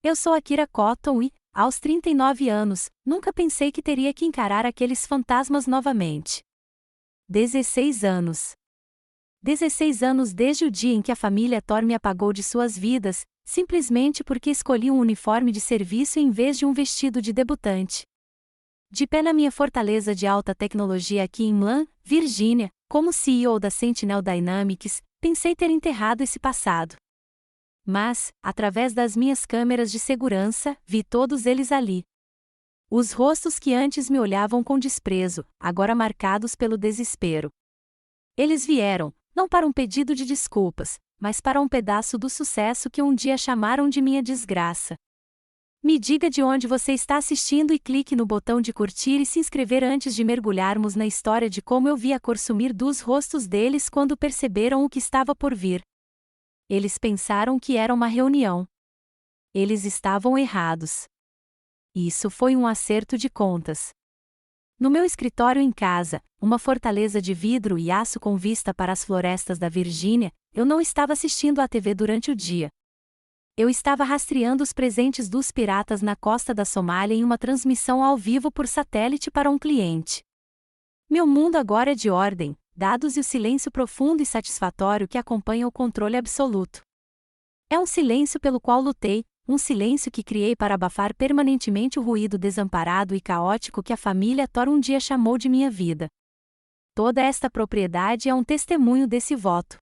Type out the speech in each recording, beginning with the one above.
Eu sou Akira Cotton e, aos 39 anos, nunca pensei que teria que encarar aqueles fantasmas novamente. 16 anos. 16 anos desde o dia em que a família Thor me apagou de suas vidas, simplesmente porque escolhi um uniforme de serviço em vez de um vestido de debutante. De pé na minha fortaleza de alta tecnologia aqui em Mlan, Virgínia, como CEO da Sentinel Dynamics, pensei ter enterrado esse passado. Mas, através das minhas câmeras de segurança, vi todos eles ali. Os rostos que antes me olhavam com desprezo, agora marcados pelo desespero. Eles vieram, não para um pedido de desculpas, mas para um pedaço do sucesso que um dia chamaram de minha desgraça. Me diga de onde você está assistindo e clique no botão de curtir e se inscrever antes de mergulharmos na história de como eu vi a cor sumir dos rostos deles quando perceberam o que estava por vir. Eles pensaram que era uma reunião. Eles estavam errados. Isso foi um acerto de contas. No meu escritório em casa, uma fortaleza de vidro e aço com vista para as florestas da Virgínia, eu não estava assistindo à TV durante o dia. Eu estava rastreando os presentes dos piratas na costa da Somália em uma transmissão ao vivo por satélite para um cliente. Meu mundo agora é de ordem, dados e o silêncio profundo e satisfatório que acompanha o controle absoluto. É um silêncio pelo qual lutei, um silêncio que criei para abafar permanentemente o ruído desamparado e caótico que a família Thor um dia chamou de minha vida. Toda esta propriedade é um testemunho desse voto.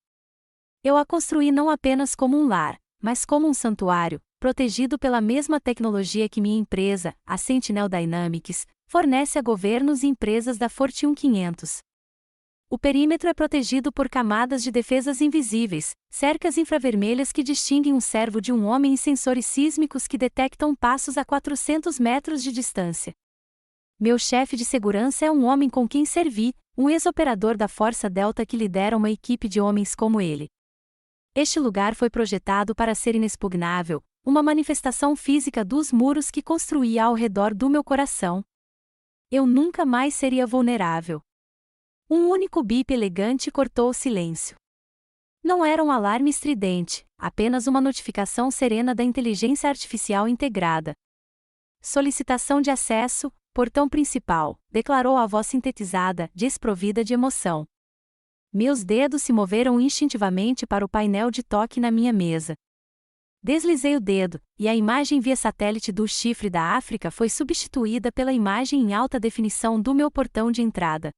Eu a construí não apenas como um lar, mas como um santuário, protegido pela mesma tecnologia que minha empresa, a Sentinel Dynamics, fornece a governos e empresas da Fortune 500. O perímetro é protegido por camadas de defesas invisíveis, cercas infravermelhas que distinguem um servo de um homem e sensores sísmicos que detectam passos a 400 metros de distância. Meu chefe de segurança é um homem com quem servi, um ex-operador da Força Delta que lidera uma equipe de homens como ele. Este lugar foi projetado para ser inexpugnável, uma manifestação física dos muros que construía ao redor do meu coração. Eu nunca mais seria vulnerável. Um único bip elegante cortou o silêncio. Não era um alarme estridente, apenas uma notificação serena da inteligência artificial integrada. Solicitação de acesso, portão principal, declarou a voz sintetizada, desprovida de emoção. Meus dedos se moveram instintivamente para o painel de toque na minha mesa. Deslizei o dedo, e a imagem via satélite do chifre da África foi substituída pela imagem em alta definição do meu portão de entrada.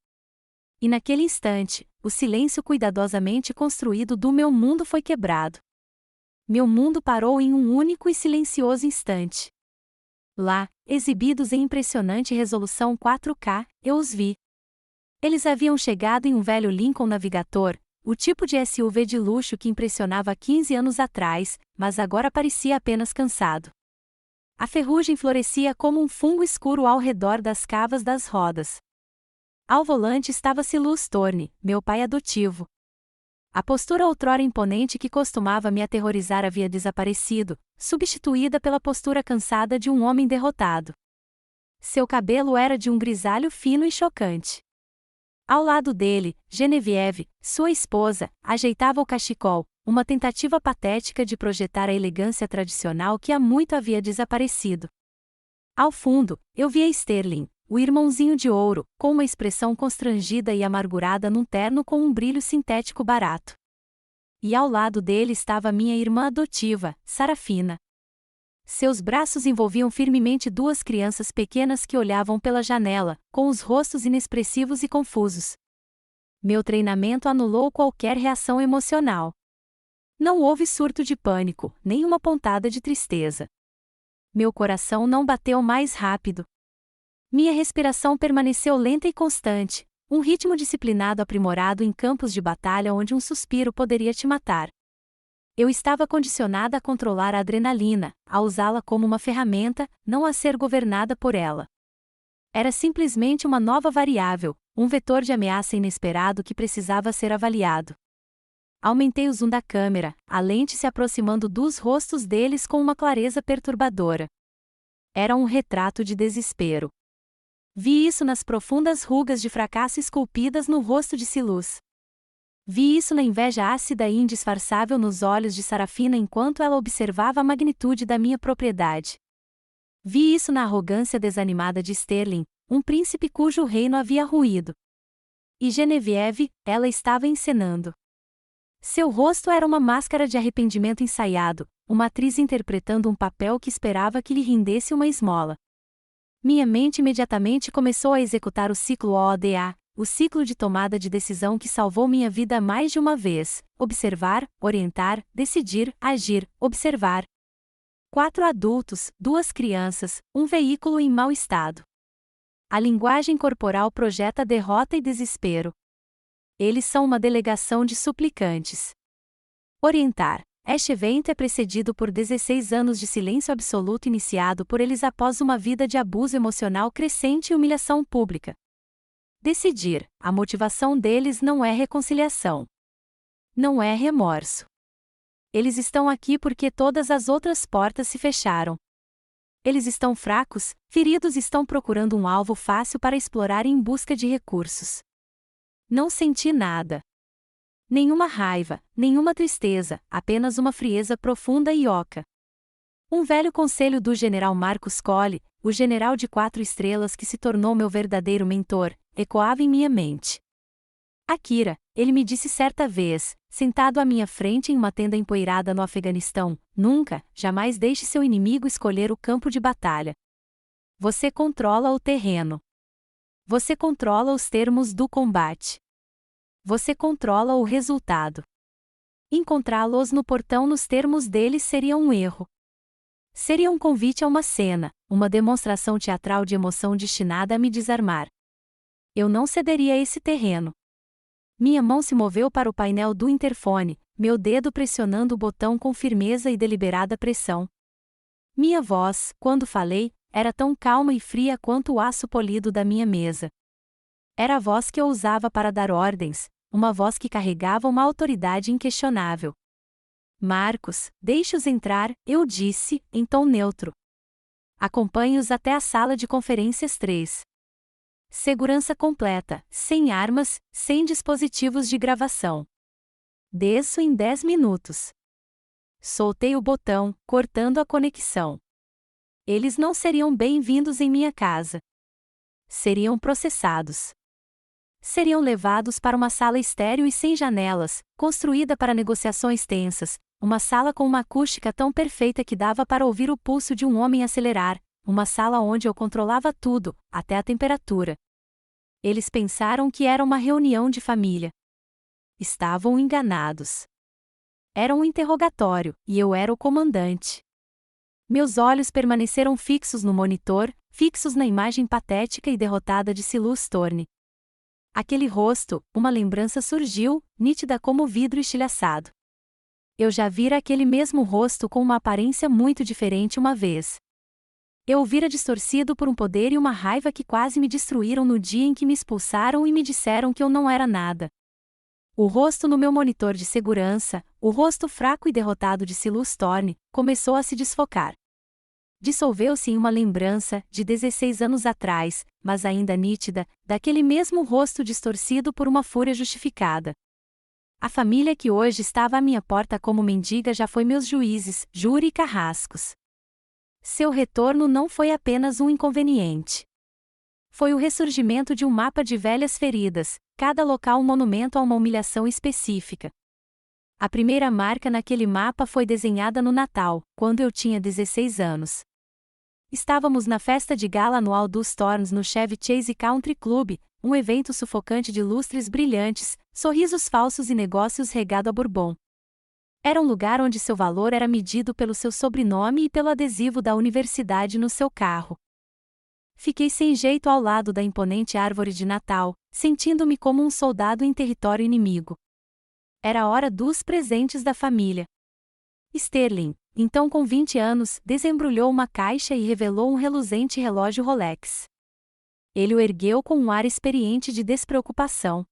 E naquele instante, o silêncio cuidadosamente construído do meu mundo foi quebrado. Meu mundo parou em um único e silencioso instante. Lá, exibidos em impressionante resolução 4K, eu os vi. Eles haviam chegado em um velho Lincoln Navigator, o tipo de SUV de luxo que impressionava há 15 anos atrás, mas agora parecia apenas cansado. A ferrugem florescia como um fungo escuro ao redor das cavas das rodas. Ao volante estava Silas Thorne, meu pai adotivo. A postura outrora imponente que costumava me aterrorizar havia desaparecido, substituída pela postura cansada de um homem derrotado. Seu cabelo era de um grisalho fino e chocante. Ao lado dele, Genevieve, sua esposa, ajeitava o cachecol, uma tentativa patética de projetar a elegância tradicional que há muito havia desaparecido. Ao fundo, eu via Sterling, o irmãozinho de ouro, com uma expressão constrangida e amargurada num terno com um brilho sintético barato. E ao lado dele estava minha irmã adotiva, Sarafina. Seus braços envolviam firmemente duas crianças pequenas que olhavam pela janela, com os rostos inexpressivos e confusos. Meu treinamento anulou qualquer reação emocional. Não houve surto de pânico, nem uma pontada de tristeza. Meu coração não bateu mais rápido. Minha respiração permaneceu lenta e constante, um ritmo disciplinado aprimorado em campos de batalha onde um suspiro poderia te matar. Eu estava condicionada a controlar a adrenalina, a usá-la como uma ferramenta, não a ser governada por ela. Era simplesmente uma nova variável, um vetor de ameaça inesperado que precisava ser avaliado. Aumentei o zoom da câmera, a lente se aproximando dos rostos deles com uma clareza perturbadora. Era um retrato de desespero. Vi isso nas profundas rugas de fracasso esculpidas no rosto de Silas. Vi isso na inveja ácida e indisfarçável nos olhos de Sarafina enquanto ela observava a magnitude da minha propriedade. Vi isso na arrogância desanimada de Sterling, um príncipe cujo reino havia ruído. E Genevieve, ela estava encenando. Seu rosto era uma máscara de arrependimento ensaiado, uma atriz interpretando um papel que esperava que lhe rendesse uma esmola. Minha mente imediatamente começou a executar o ciclo OODA, o ciclo de tomada de decisão que salvou minha vida mais de uma vez: observar, orientar, decidir, agir, observar. 4 adultos, 2 crianças, um veículo em mau estado. A linguagem corporal projeta derrota e desespero. Eles são uma delegação de suplicantes. Orientar. Este evento é precedido por 16 anos de silêncio absoluto iniciado por eles após uma vida de abuso emocional crescente e humilhação pública. Decidir. A motivação deles não é reconciliação. Não é remorso. Eles estão aqui porque todas as outras portas se fecharam. Eles estão fracos, feridos e estão procurando um alvo fácil para explorar em busca de recursos. Não senti nada. Nenhuma raiva, nenhuma tristeza, apenas uma frieza profunda e oca. Um velho conselho do general Marcus Colley, o general de 4 estrelas que se tornou meu verdadeiro mentor, ecoava em minha mente. Akira, ele me disse certa vez, sentado à minha frente em uma tenda empoeirada no Afeganistão, nunca, jamais deixe seu inimigo escolher o campo de batalha. Você controla o terreno. Você controla os termos do combate. Você controla o resultado. Encontrá-los no portão nos termos deles seria um erro. Seria um convite a uma cena, uma demonstração teatral de emoção destinada a me desarmar. Eu não cederia a esse terreno. Minha mão se moveu para o painel do interfone, meu dedo pressionando o botão com firmeza e deliberada pressão. Minha voz, quando falei, era tão calma e fria quanto o aço polido da minha mesa. Era a voz que eu usava para dar ordens, uma voz que carregava uma autoridade inquestionável. Marcos, deixe-os entrar, eu disse, em tom neutro. Acompanhe-os até a sala de conferências 3. Segurança completa, sem armas, sem dispositivos de gravação. Desço em 10 minutos. Soltei o botão, cortando a conexão. Eles não seriam bem-vindos em minha casa. Seriam processados. Seriam levados para uma sala estéril e sem janelas, construída para negociações tensas, uma sala com uma acústica tão perfeita que dava para ouvir o pulso de um homem acelerar, uma sala onde eu controlava tudo, até a temperatura. Eles pensaram que era uma reunião de família. Estavam enganados. Era um interrogatório, e eu era o comandante. Meus olhos permaneceram fixos no monitor, fixos na imagem patética e derrotada de Silus Thorne. Aquele rosto, uma lembrança surgiu, nítida como vidro estilhaçado. Eu já vira aquele mesmo rosto com uma aparência muito diferente uma vez. Eu o vira distorcido por um poder e uma raiva que quase me destruíram no dia em que me expulsaram e me disseram que eu não era nada. O rosto no meu monitor de segurança, o rosto fraco e derrotado de Silus Thorne, começou a se desfocar. Dissolveu-se em uma lembrança, de 16 anos atrás, mas ainda nítida, daquele mesmo rosto distorcido por uma fúria justificada. A família que hoje estava à minha porta como mendiga já foi meus juízes, júri e carrascos. Seu retorno não foi apenas um inconveniente. Foi o ressurgimento de um mapa de velhas feridas, cada local um monumento a uma humilhação específica. A primeira marca naquele mapa foi desenhada no Natal, quando eu tinha 16 anos. Estávamos na festa de gala anual dos Thorns no Chevy Chase Country Club, um evento sufocante de lustres brilhantes, sorrisos falsos e negócios regado a bourbon. Era um lugar onde seu valor era medido pelo seu sobrenome e pelo adesivo da universidade no seu carro. Fiquei sem jeito ao lado da imponente árvore de Natal, sentindo-me como um soldado em território inimigo. Era a hora dos presentes da família. Sterling, então com 20 anos, desembrulhou uma caixa e revelou um reluzente relógio Rolex. Ele o ergueu com um ar experiente de despreocupação.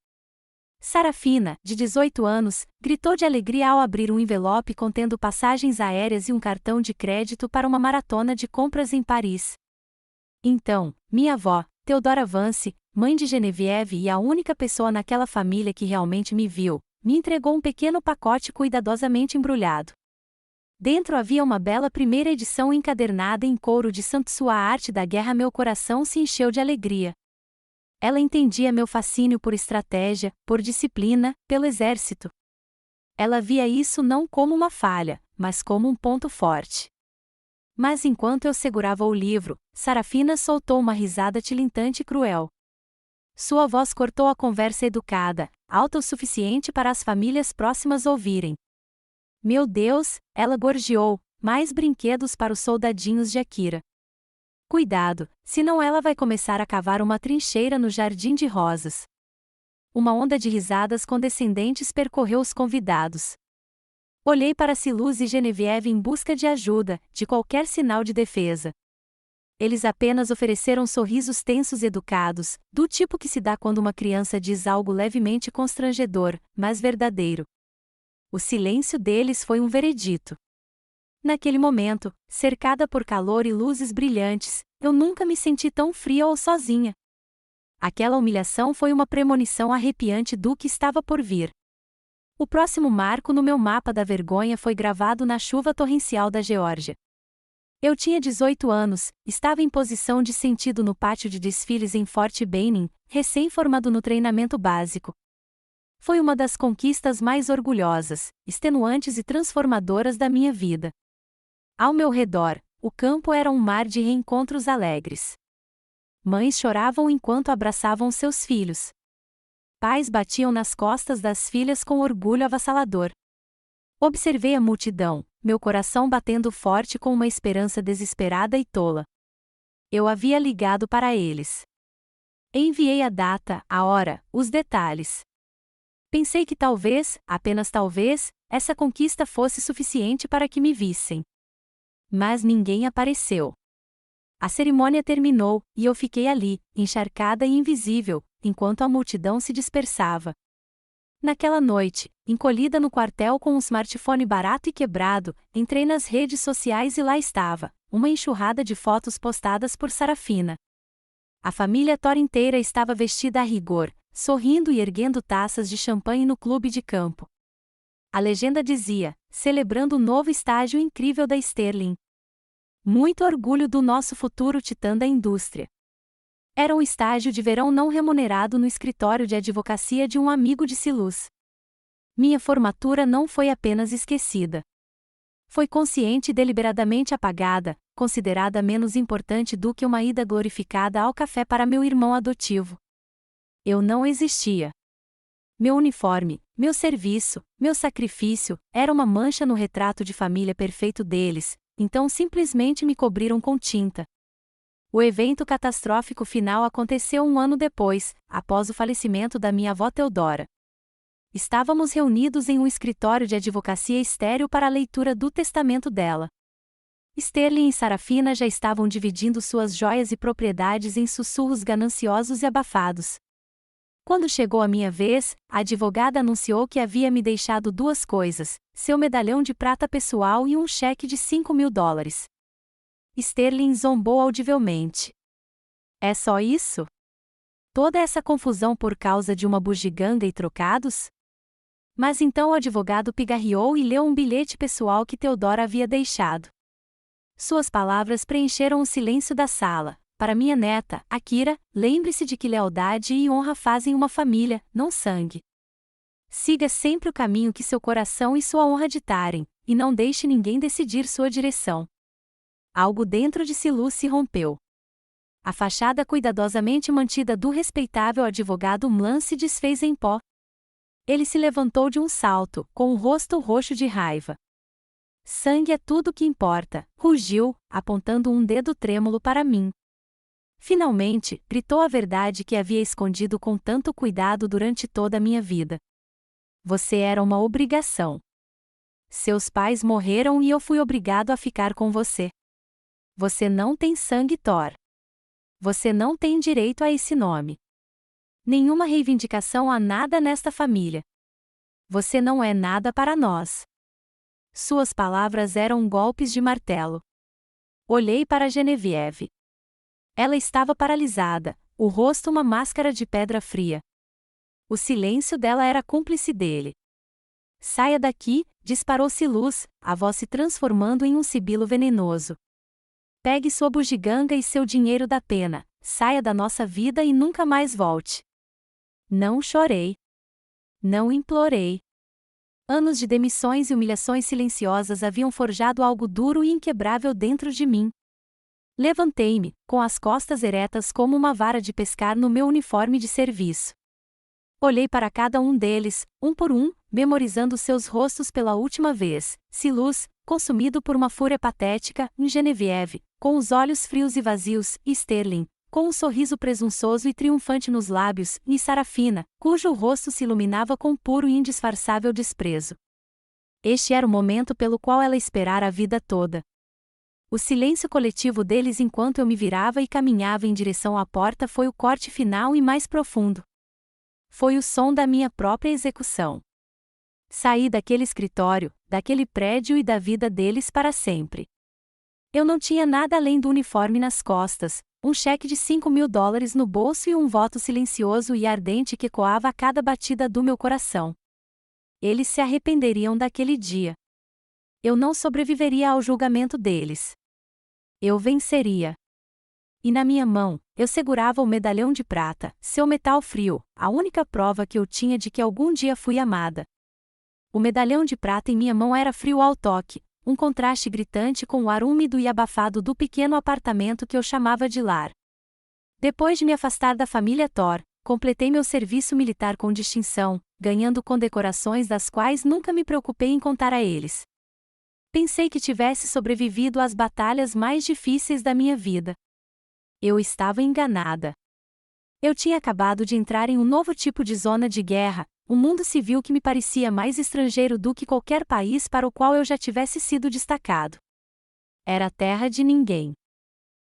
Sarafina, de 18 anos, gritou de alegria ao abrir um envelope contendo passagens aéreas e um cartão de crédito para uma maratona de compras em Paris. Então, minha avó, Theodora Vance, mãe de Genevieve e a única pessoa naquela família que realmente me viu, me entregou um pequeno pacote cuidadosamente embrulhado. Dentro havia uma bela primeira edição encadernada em couro de Santo Sua arte da guerra. Meu coração se encheu de alegria. Ela entendia meu fascínio por estratégia, por disciplina, pelo exército. Ela via isso não como uma falha, mas como um ponto forte. Mas enquanto eu segurava o livro, Sarafina soltou uma risada tilintante e cruel. Sua voz cortou a conversa educada, alta o suficiente para as famílias próximas ouvirem. Meu Deus, ela gorjeou, mais brinquedos para os soldadinhos de Akira. Cuidado, senão ela vai começar a cavar uma trincheira no jardim de rosas. Uma onda de risadas condescendentes percorreu os convidados. Olhei para Siluz e Genevieve em busca de ajuda, de qualquer sinal de defesa. Eles apenas ofereceram sorrisos tensos e educados, do tipo que se dá quando uma criança diz algo levemente constrangedor, mas verdadeiro. O silêncio deles foi um veredito. Naquele momento, cercada por calor e luzes brilhantes, eu nunca me senti tão fria ou sozinha. Aquela humilhação foi uma premonição arrepiante do que estava por vir. O próximo marco no meu mapa da vergonha foi gravado na chuva torrencial da Geórgia. Eu tinha 18 anos, estava em posição de sentido no pátio de desfiles em Fort Benning, recém-formado no treinamento básico. Foi uma das conquistas mais orgulhosas, extenuantes e transformadoras da minha vida. Ao meu redor, o campo era um mar de reencontros alegres. Mães choravam enquanto abraçavam seus filhos. Pais batiam nas costas das filhas com orgulho avassalador. Observei a multidão, meu coração batendo forte com uma esperança desesperada e tola. Eu havia ligado para eles. Enviei a data, a hora, os detalhes. Pensei que talvez, apenas talvez, essa conquista fosse suficiente para que me vissem. Mas ninguém apareceu. A cerimônia terminou, e eu fiquei ali, encharcada e invisível, enquanto a multidão se dispersava. Naquela noite, encolhida no quartel com um smartphone barato e quebrado, entrei nas redes sociais e lá estava, uma enxurrada de fotos postadas por Sarafina. A família Thor inteira estava vestida a rigor, sorrindo e erguendo taças de champanhe no clube de campo. A legenda dizia, celebrando o novo estágio incrível da Sterling. Muito orgulho do nosso futuro titã da indústria. Era um estágio de verão não remunerado no escritório de advocacia de um amigo de Siluz. Minha formatura não foi apenas esquecida. Foi consciente e deliberadamente apagada, considerada menos importante do que uma ida glorificada ao café para meu irmão adotivo. Eu não existia. Meu uniforme, meu serviço, meu sacrifício, era uma mancha no retrato de família perfeito deles, então simplesmente me cobriram com tinta. O evento catastrófico final aconteceu um ano depois, após o falecimento da minha avó Teodora. Estávamos reunidos em um escritório de advocacia estéril para a leitura do testamento dela. Sterling e Sarafina já estavam dividindo suas joias e propriedades em sussurros gananciosos e abafados. Quando chegou a minha vez, a advogada anunciou que havia me deixado duas coisas, seu medalhão de prata pessoal e um cheque de $5.000. Sterling zombou audivelmente. É só isso? Toda essa confusão por causa de uma bugiganga e trocados? Mas então o advogado pigarreou e leu um bilhete pessoal que Teodora havia deixado. Suas palavras preencheram o silêncio da sala. Para minha neta, Akira, lembre-se de que lealdade e honra fazem uma família, não sangue. Siga sempre o caminho que seu coração e sua honra ditarem, e não deixe ninguém decidir sua direção. Algo dentro de Siluz se rompeu. A fachada cuidadosamente mantida do respeitável advogado Mlan se desfez em pó. Ele se levantou de um salto, com o rosto roxo de raiva. Sangue é tudo o que importa, rugiu, apontando um dedo trêmulo para mim. Finalmente, gritou a verdade que havia escondido com tanto cuidado durante toda a minha vida. Você era uma obrigação. Seus pais morreram e eu fui obrigado a ficar com você. Você não tem sangue Thor. Você não tem direito a esse nome. Nenhuma reivindicação a nada nesta família. Você não é nada para nós. Suas palavras eram golpes de martelo. Olhei para Genevieve. Ela estava paralisada, o rosto uma máscara de pedra fria. O silêncio dela era cúmplice dele. Saia daqui, disparou-se luz, a voz se transformando em um sibilo venenoso. Pegue sua bugiganga e seu dinheiro da pena, saia da nossa vida e nunca mais volte. Não chorei. Não implorei. Anos de demissões e humilhações silenciosas haviam forjado algo duro e inquebrável dentro de mim. Levantei-me, com as costas eretas como uma vara de pescar no meu uniforme de serviço. Olhei para cada um deles, um por um, memorizando seus rostos pela última vez. Silus, consumido por uma fúria patética, Genevieve, com os olhos frios e vazios, e Sterling, com um sorriso presunçoso e triunfante nos lábios, e Sarafina, cujo rosto se iluminava com puro e indisfarçável desprezo. Este era o momento pelo qual ela esperara a vida toda. O silêncio coletivo deles enquanto eu me virava e caminhava em direção à porta foi o corte final e mais profundo. Foi o som da minha própria execução. Saí daquele escritório, daquele prédio e da vida deles para sempre. Eu não tinha nada além do uniforme nas costas, um cheque de $5.000 no bolso e um voto silencioso e ardente que ecoava a cada batida do meu coração. Eles se arrependeriam daquele dia. Eu não sobreviveria ao julgamento deles. Eu venceria. E na minha mão, eu segurava o medalhão de prata, seu metal frio, a única prova que eu tinha de que algum dia fui amada. O medalhão de prata em minha mão era frio ao toque, um contraste gritante com o ar úmido e abafado do pequeno apartamento que eu chamava de lar. Depois de me afastar da família Thor, completei meu serviço militar com distinção, ganhando condecorações das quais nunca me preocupei em contar a eles. Pensei que tivesse sobrevivido às batalhas mais difíceis da minha vida. Eu estava enganada. Eu tinha acabado de entrar em um novo tipo de zona de guerra, um mundo civil que me parecia mais estrangeiro do que qualquer país para o qual eu já tivesse sido destacado. Era a terra de ninguém.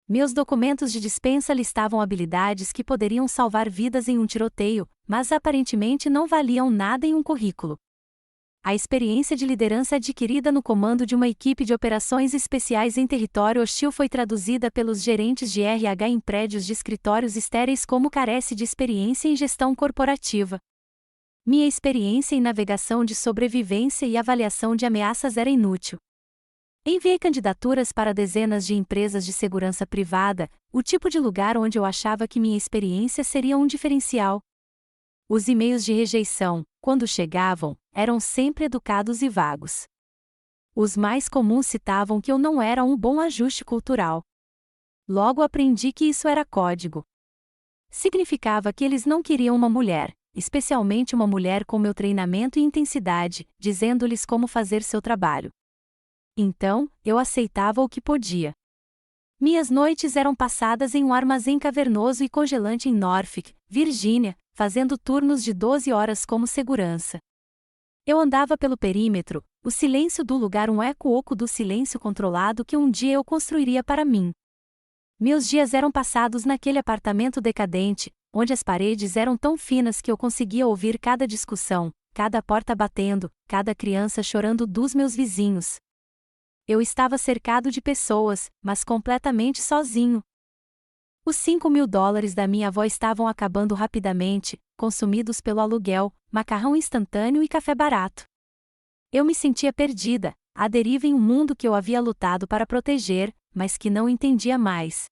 Meus documentos de dispensa listavam habilidades que poderiam salvar vidas em um tiroteio, mas aparentemente não valiam nada em um currículo. A experiência de liderança adquirida no comando de uma equipe de operações especiais em território hostil foi traduzida pelos gerentes de RH em prédios de escritórios estéreis como carece de experiência em gestão corporativa. Minha experiência em navegação de sobrevivência e avaliação de ameaças era inútil. Enviei candidaturas para dezenas de empresas de segurança privada, o tipo de lugar onde eu achava que minha experiência seria um diferencial. Os e-mails de rejeição, quando chegavam, eram sempre educados e vagos. Os mais comuns citavam que eu não era um bom ajuste cultural. Logo aprendi que isso era código. Significava que eles não queriam uma mulher, especialmente uma mulher com meu treinamento e intensidade, dizendo-lhes como fazer seu trabalho. Então, eu aceitava o que podia. Minhas noites eram passadas em um armazém cavernoso e congelante em Norfolk, Virgínia, fazendo turnos de 12 horas como segurança. Eu andava pelo perímetro, o silêncio do lugar um eco oco do silêncio controlado que um dia eu construiria para mim. Meus dias eram passados naquele apartamento decadente, onde as paredes eram tão finas que eu conseguia ouvir cada discussão, cada porta batendo, cada criança chorando dos meus vizinhos. Eu estava cercado de pessoas, mas completamente sozinho. Os $5.000 da minha avó estavam acabando rapidamente, consumidos pelo aluguel, macarrão instantâneo e café barato. Eu me sentia perdida, à deriva em um mundo que eu havia lutado para proteger, mas que não entendia mais.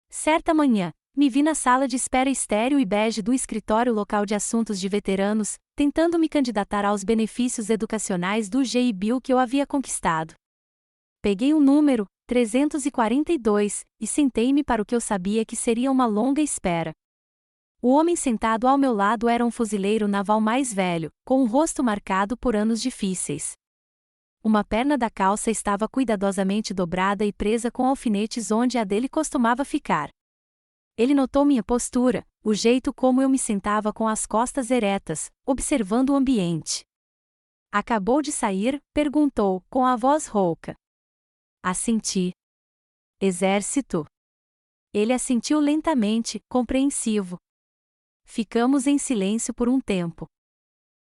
Certa manhã, me vi na sala de espera estéril e bege do escritório local de assuntos de veteranos, tentando me candidatar aos benefícios educacionais do GI Bill que eu havia conquistado. Peguei o número 342 e sentei-me para o que eu sabia que seria uma longa espera. O homem sentado ao meu lado era um fuzileiro naval mais velho, com o rosto marcado por anos difíceis. Uma perna da calça estava cuidadosamente dobrada e presa com alfinetes onde a dele costumava ficar. Ele notou minha postura, o jeito como eu me sentava com as costas eretas, observando o ambiente. Acabou de sair? Perguntou, com a voz rouca. Assenti. Exército? Ele assentiu lentamente, compreensivo. Ficamos em silêncio por um tempo.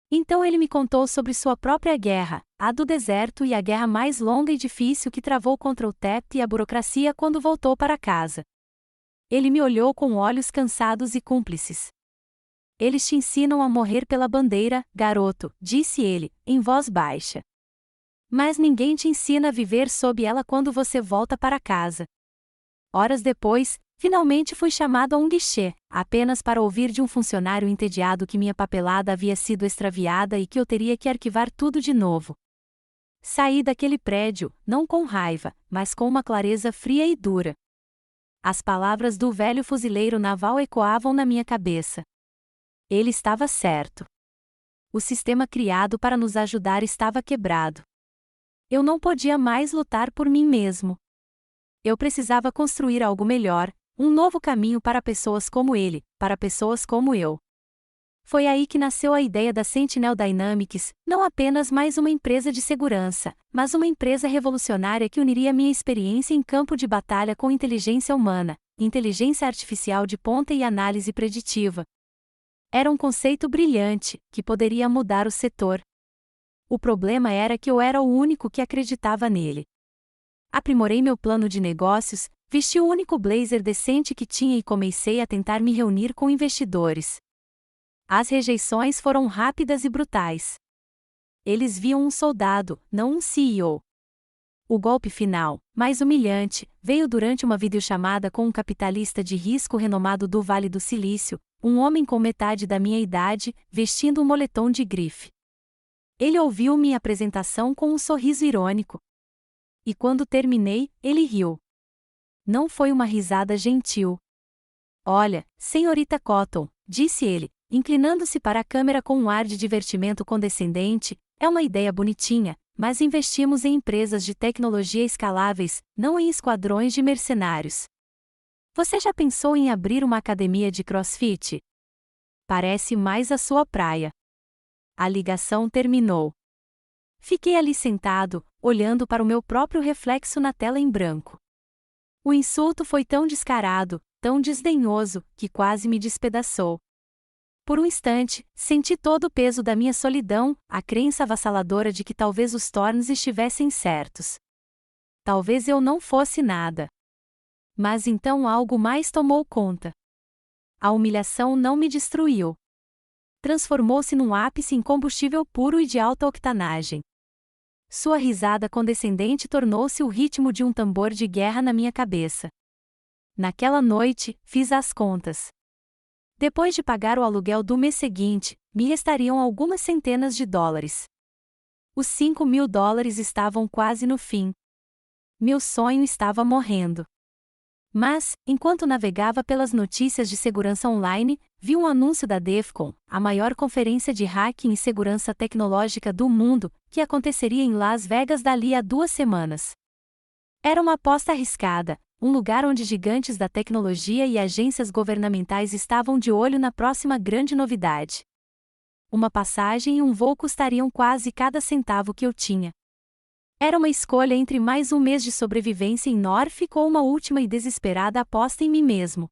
Então ele me contou sobre sua própria guerra, a do deserto e a guerra mais longa e difícil que travou contra o TEP e a burocracia quando voltou para casa. Ele me olhou com olhos cansados e cúmplices. Eles te ensinam a morrer pela bandeira, garoto, disse ele, em voz baixa. Mas ninguém te ensina a viver sob ela quando você volta para casa. Horas depois, finalmente fui chamado a um guichê, apenas para ouvir de um funcionário entediado que minha papelada havia sido extraviada e que eu teria que arquivar tudo de novo. Saí daquele prédio, não com raiva, mas com uma clareza fria e dura. As palavras do velho fuzileiro naval ecoavam na minha cabeça. Ele estava certo. O sistema criado para nos ajudar estava quebrado. Eu não podia mais lutar por mim mesmo. Eu precisava construir algo melhor, um novo caminho para pessoas como ele, para pessoas como eu. Foi aí que nasceu a ideia da Sentinel Dynamics, não apenas mais uma empresa de segurança, mas uma empresa revolucionária que uniria minha experiência em campo de batalha com inteligência humana, inteligência artificial de ponta e análise preditiva. Era um conceito brilhante, que poderia mudar o setor. O problema era que eu era o único que acreditava nele. Aprimorei meu plano de negócios, vesti o único blazer decente que tinha e comecei a tentar me reunir com investidores. As rejeições foram rápidas e brutais. Eles viam um soldado, não um CEO. O golpe final, mais humilhante, veio durante uma videochamada com um capitalista de risco renomado do Vale do Silício, um homem com metade da minha idade, vestindo um moletom de grife. Ele ouviu minha apresentação com um sorriso irônico. E quando terminei, ele riu. Não foi uma risada gentil. Olha, senhorita Cotton, disse ele, inclinando-se para a câmera com um ar de divertimento condescendente, é uma ideia bonitinha, mas investimos em empresas de tecnologia escaláveis, não em esquadrões de mercenários. Você já pensou em abrir uma academia de CrossFit? Parece mais a sua praia. A ligação terminou. Fiquei ali sentado, olhando para o meu próprio reflexo na tela em branco. O insulto foi tão descarado, tão desdenhoso, que quase me despedaçou. Por um instante, senti todo o peso da minha solidão, a crença avassaladora de que talvez os tornos estivessem certos. Talvez eu não fosse nada. Mas então algo mais tomou conta. A humilhação não me destruiu. Transformou-se num ápice em combustível puro e de alta octanagem. Sua risada condescendente tornou-se o ritmo de um tambor de guerra na minha cabeça. Naquela noite, fiz as contas. Depois de pagar o aluguel do mês seguinte, me restariam algumas centenas de dólares. Os $5.000 estavam quase no fim. Meu sonho estava morrendo. Mas, enquanto navegava pelas notícias de segurança online, vi um anúncio da DEFCON, a maior conferência de hacking e segurança tecnológica do mundo, que aconteceria em Las Vegas dali a 2 semanas. Era uma aposta arriscada, um lugar onde gigantes da tecnologia e agências governamentais estavam de olho na próxima grande novidade. Uma passagem e um voo custariam quase cada centavo que eu tinha. Era uma escolha entre mais um mês de sobrevivência em Norfolk ou uma última e desesperada aposta em mim mesmo.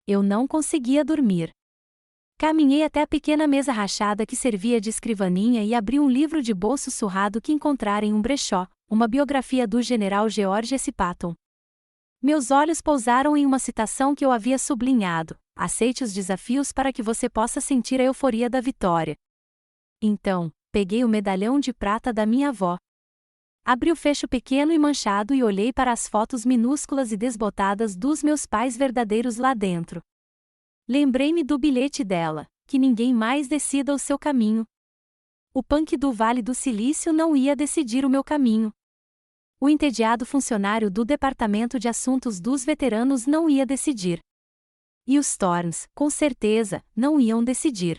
Eu não conseguia dormir. Caminhei até a pequena mesa rachada que servia de escrivaninha e abri um livro de bolso surrado que encontrara em um brechó, uma biografia do general George S. Patton. Meus olhos pousaram em uma citação que eu havia sublinhado: aceite os desafios para que você possa sentir a euforia da vitória. Então, peguei o medalhão de prata da minha avó. Abri o fecho pequeno e manchado e olhei para as fotos minúsculas e desbotadas dos meus pais verdadeiros lá dentro. Lembrei-me do bilhete dela: que ninguém mais decida o seu caminho. O punk do Vale do Silício não ia decidir o meu caminho. O entediado funcionário do Departamento de Assuntos dos Veteranos não ia decidir. E os Thorns, com certeza, não iam decidir.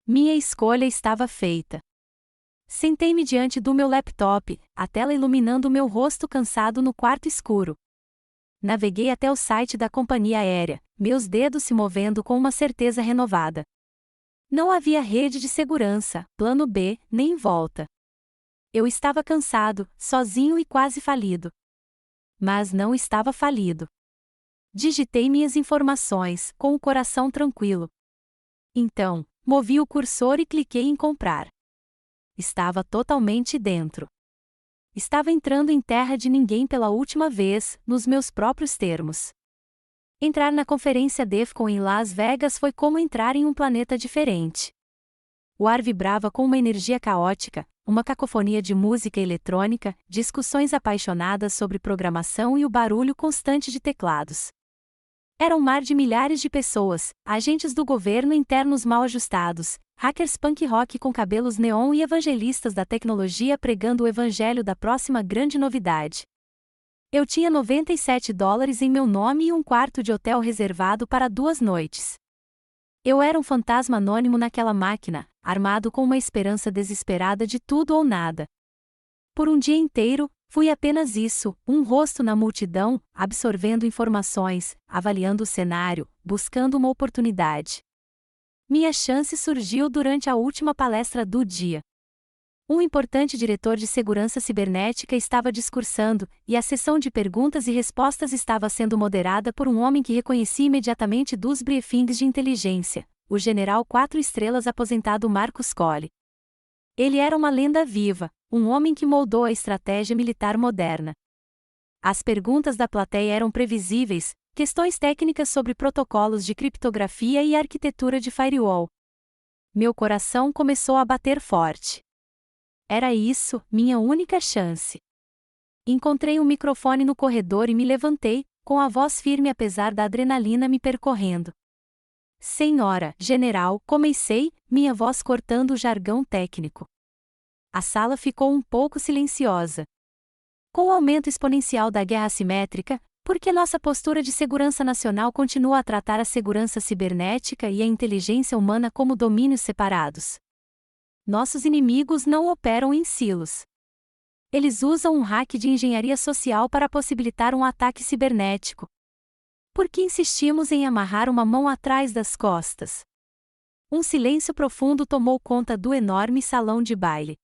Minha escolha estava feita. Sentei-me diante do meu laptop, a tela iluminando meu rosto cansado no quarto escuro. Naveguei até o site da companhia aérea, meus dedos se movendo com uma certeza renovada. Não havia rede de segurança, plano B, nem volta. Eu estava cansado, sozinho e quase falido. Mas não estava falido. Digitei minhas informações, com o coração tranquilo. Então, movi o cursor e cliquei em comprar. Estava totalmente dentro. Estava entrando em terra de ninguém pela última vez, nos meus próprios termos. Entrar na conferência DEFCON em Las Vegas foi como entrar em um planeta diferente. O ar vibrava com uma energia caótica, uma cacofonia de música eletrônica, discussões apaixonadas sobre programação e o barulho constante de teclados. Era um mar de milhares de pessoas, agentes do governo internos mal ajustados, hackers punk rock com cabelos neon e evangelistas da tecnologia pregando o evangelho da próxima grande novidade. Eu tinha $97 em meu nome e um quarto de hotel reservado para 2 noites. Eu era um fantasma anônimo naquela máquina, armado com uma esperança desesperada de tudo ou nada. Por um dia inteiro, fui apenas isso, um rosto na multidão, absorvendo informações, avaliando o cenário, buscando uma oportunidade. Minha chance surgiu durante a última palestra do dia. Um importante diretor de segurança cibernética estava discursando, e a sessão de perguntas e respostas estava sendo moderada por um homem que reconheci imediatamente dos briefings de inteligência, o general 4 estrelas aposentado Marcus Colley. Ele era uma lenda viva, um homem que moldou a estratégia militar moderna. As perguntas da plateia eram previsíveis, questões técnicas sobre protocolos de criptografia e arquitetura de firewall. Meu coração começou a bater forte. Era isso, minha única chance. Encontrei um microfone no corredor e me levantei, com a voz firme apesar da adrenalina me percorrendo. Senhora, general, comecei, minha voz cortando o jargão técnico. A sala ficou um pouco silenciosa. Com o aumento exponencial da guerra assimétrica, por que nossa postura de segurança nacional continua a tratar a segurança cibernética e a inteligência humana como domínios separados? Nossos inimigos não operam em silos. Eles usam um hack de engenharia social para possibilitar um ataque cibernético. Por que insistimos em amarrar uma mão atrás das costas? Um silêncio profundo tomou conta do enorme salão de baile.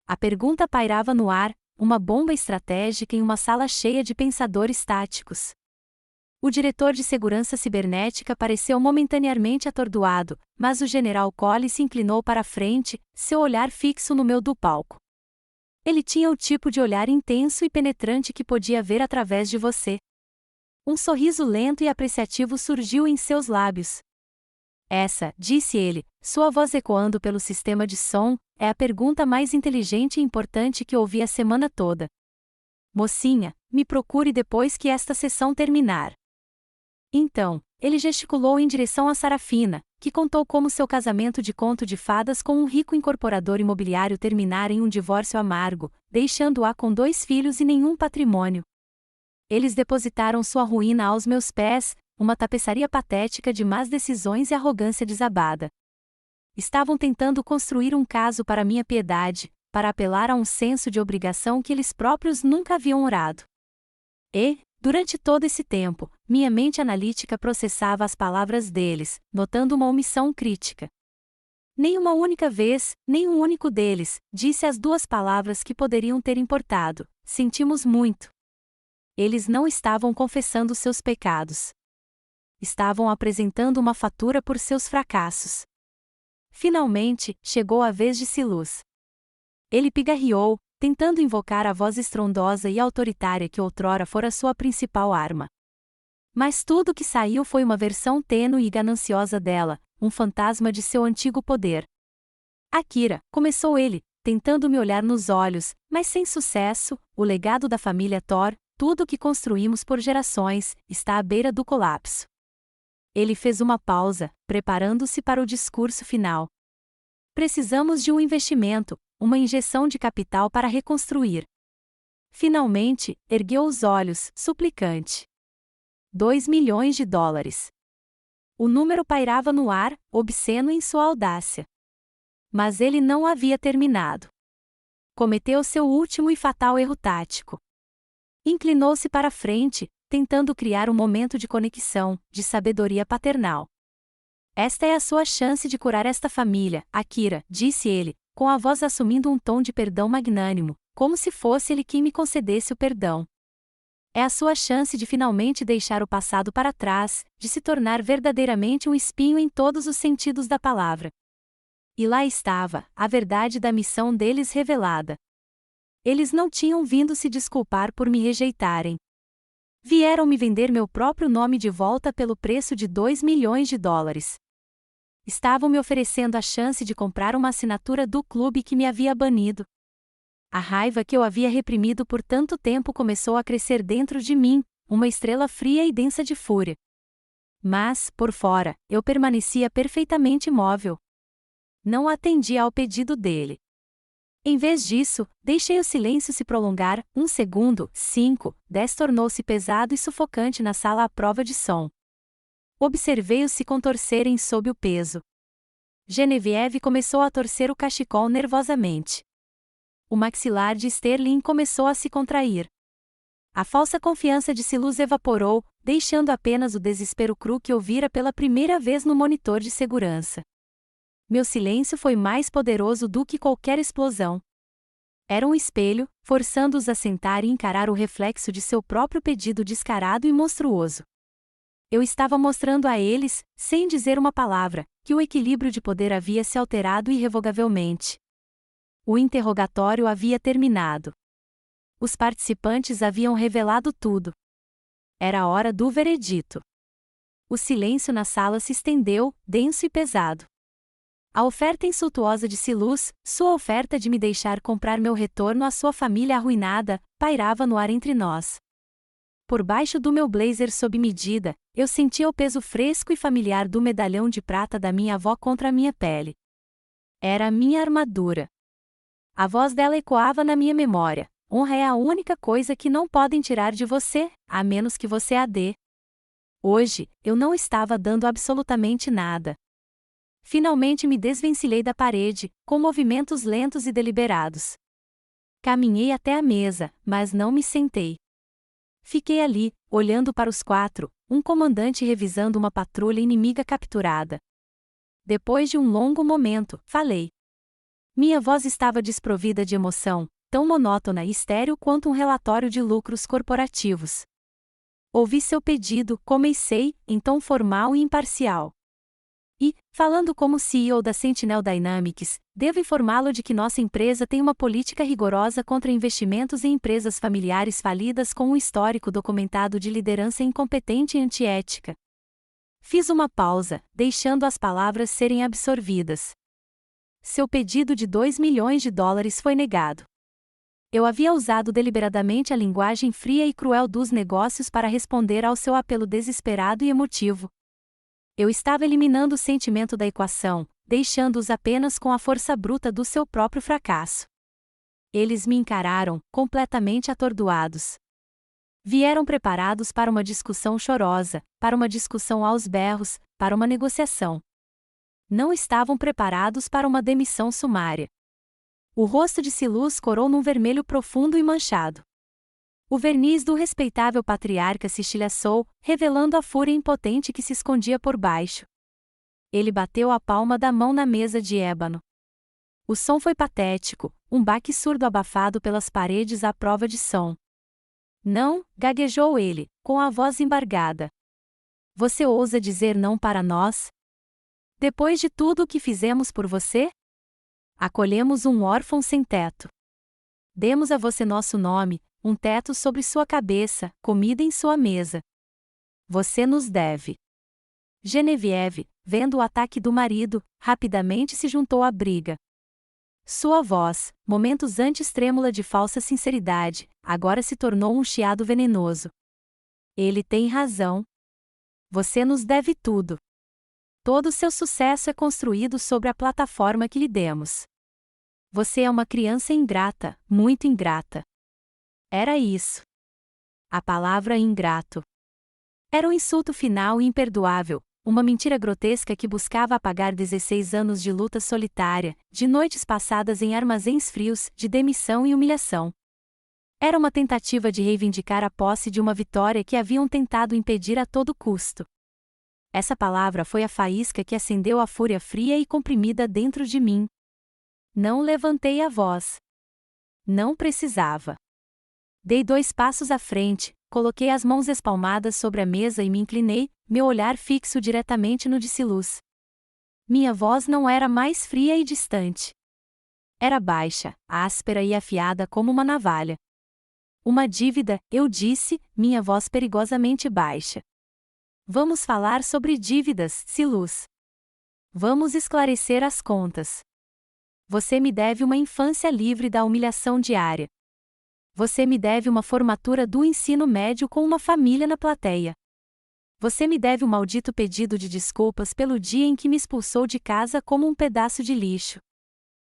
A pergunta pairava no ar, uma bomba estratégica em uma sala cheia de pensadores táticos. O diretor de segurança cibernética pareceu momentaneamente atordoado, mas o general Colley se inclinou para a frente, seu olhar fixo no meu do palco. Ele tinha o tipo de olhar intenso e penetrante que podia ver através de você. Um sorriso lento e apreciativo surgiu em seus lábios. Essa, disse ele, sua voz ecoando pelo sistema de som, é a pergunta mais inteligente e importante que ouvi a semana toda. Mocinha, me procure depois que esta sessão terminar. Então, ele gesticulou em direção a Sarafina, que contou como seu casamento de conto de fadas com um rico incorporador imobiliário terminara em um divórcio amargo, deixando-a com 2 filhos e nenhum patrimônio. Eles depositaram sua ruína aos meus pés, uma tapeçaria patética de más decisões e arrogância desabada. Estavam tentando construir um caso para minha piedade, para apelar a um senso de obrigação que eles próprios nunca haviam orado. E, durante todo esse tempo, minha mente analítica processava as palavras deles, notando uma omissão crítica. Nem uma única vez, nem um único deles, disse as 2 palavras que poderiam ter importado: sentimos muito. Eles não estavam confessando seus pecados. Estavam apresentando uma fatura por seus fracassos. Finalmente, chegou a vez de Silus. Ele pigarreou, tentando invocar a voz estrondosa e autoritária que outrora fora sua principal arma. Mas tudo que saiu foi uma versão tênue e gananciosa dela, um fantasma de seu antigo poder. Akira, começou ele, tentando me olhar nos olhos, mas sem sucesso, o legado da família Thor, tudo o que construímos por gerações, está à beira do colapso. Ele fez uma pausa, preparando-se para o discurso final. Precisamos de um investimento, uma injeção de capital para reconstruir. Finalmente, ergueu os olhos, suplicante. $2 milhões. O número pairava no ar, obsceno em sua audácia. Mas ele não havia terminado. Cometeu seu último e fatal erro tático. Inclinou-se para a frente, tentando criar um momento de conexão, de sabedoria paternal. Esta é a sua chance de curar esta família, Akira, disse ele, com a voz assumindo um tom de perdão magnânimo, como se fosse ele quem me concedesse o perdão. É a sua chance de finalmente deixar o passado para trás, de se tornar verdadeiramente um espinho em todos os sentidos da palavra. E lá estava, a verdade da missão deles revelada. Eles não tinham vindo se desculpar por me rejeitarem. Vieram me vender meu próprio nome de volta pelo preço de $2 milhões. Estavam me oferecendo a chance de comprar uma assinatura do clube que me havia banido. A raiva que eu havia reprimido por tanto tempo começou a crescer dentro de mim, uma estrela fria e densa de fúria. Mas, por fora, eu permanecia perfeitamente imóvel. Não atendi ao pedido dele. Em vez disso, deixei o silêncio se prolongar, 1 segundo, 5, 10 tornou-se pesado e sufocante na sala à prova de som. Observei-os se contorcerem sob o peso. Genevieve começou a torcer o cachecol nervosamente. O maxilar de Sterling começou a se contrair. A falsa confiança de Silas evaporou, deixando apenas o desespero cru que eu vira pela primeira vez no monitor de segurança. Meu silêncio foi mais poderoso do que qualquer explosão. Era um espelho, forçando-os a sentar e encarar o reflexo de seu próprio pedido descarado e monstruoso. Eu estava mostrando a eles, sem dizer uma palavra, que o equilíbrio de poder havia se alterado irrevogavelmente. O interrogatório havia terminado. Os participantes haviam revelado tudo. Era a hora do veredito. O silêncio na sala se estendeu, denso e pesado. A oferta insultuosa de Silas, sua oferta de me deixar comprar meu retorno à sua família arruinada, pairava no ar entre nós. Por baixo do meu blazer sob medida, eu sentia o peso fresco e familiar do medalhão de prata da minha avó contra a minha pele. Era a minha armadura. A voz dela ecoava na minha memória: honra é a única coisa que não podem tirar de você, a menos que você a dê. Hoje, eu não estava dando absolutamente nada. Finalmente me desvencilhei da parede, com movimentos lentos e deliberados. Caminhei até a mesa, mas não me sentei. Fiquei ali, olhando para os quatro, um comandante revisando uma patrulha inimiga capturada. Depois de um longo momento, falei. Minha voz estava desprovida de emoção, tão monótona e estéril quanto um relatório de lucros corporativos. Ouvi seu pedido, comecei, em tom formal e imparcial. E, falando como CEO da Sentinel Dynamics, devo informá-lo de que nossa empresa tem uma política rigorosa contra investimentos em empresas familiares falidas com um histórico documentado de liderança incompetente e antiética. Fiz uma pausa, deixando as palavras serem absorvidas. Seu pedido de $2 milhões foi negado. Eu havia usado deliberadamente a linguagem fria e cruel dos negócios para responder ao seu apelo desesperado e emotivo. Eu estava eliminando o sentimento da equação, deixando-os apenas com a força bruta do seu próprio fracasso. Eles me encararam, completamente atordoados. Vieram preparados para uma discussão chorosa, para uma discussão aos berros, para uma negociação. Não estavam preparados para uma demissão sumária. O rosto de Silas corou num vermelho profundo e manchado. O verniz do respeitável patriarca se estilhaçou, revelando a fúria impotente que se escondia por baixo. Ele bateu a palma da mão na mesa de ébano. O som foi patético, um baque surdo abafado pelas paredes à prova de som. Não, gaguejou ele, com a voz embargada. Você ousa dizer não para nós? Depois de tudo o que fizemos por você? Acolhemos um órfão sem teto. Demos a você nosso nome, um teto sobre sua cabeça, comida em sua mesa. Você nos deve. Genevieve, vendo o ataque do marido, rapidamente se juntou à briga. Sua voz, momentos antes trêmula de falsa sinceridade, agora se tornou um chiado venenoso. Ele tem razão. Você nos deve tudo. Todo seu sucesso é construído sobre a plataforma que lhe demos. Você é uma criança ingrata, muito ingrata. Era isso. A palavra ingrato. Era um insulto final e imperdoável, uma mentira grotesca que buscava apagar 16 anos de luta solitária, de noites passadas em armazéns frios, de demissão e humilhação. Era uma tentativa de reivindicar a posse de uma vitória que haviam tentado impedir a todo custo. Essa palavra foi a faísca que acendeu a fúria fria e comprimida dentro de mim. Não levantei a voz. Não precisava. Dei 2 passos à frente, coloquei as mãos espalmadas sobre a mesa e me inclinei, meu olhar fixo diretamente no de Silas. Minha voz não era mais fria e distante. Era baixa, áspera e afiada como uma navalha. Uma dívida, eu disse, minha voz perigosamente baixa. Vamos falar sobre dívidas, Silus. Vamos esclarecer as contas. Você me deve uma infância livre da humilhação diária. Você me deve uma formatura do ensino médio com uma família na plateia. Você me deve um maldito pedido de desculpas pelo dia em que me expulsou de casa como um pedaço de lixo.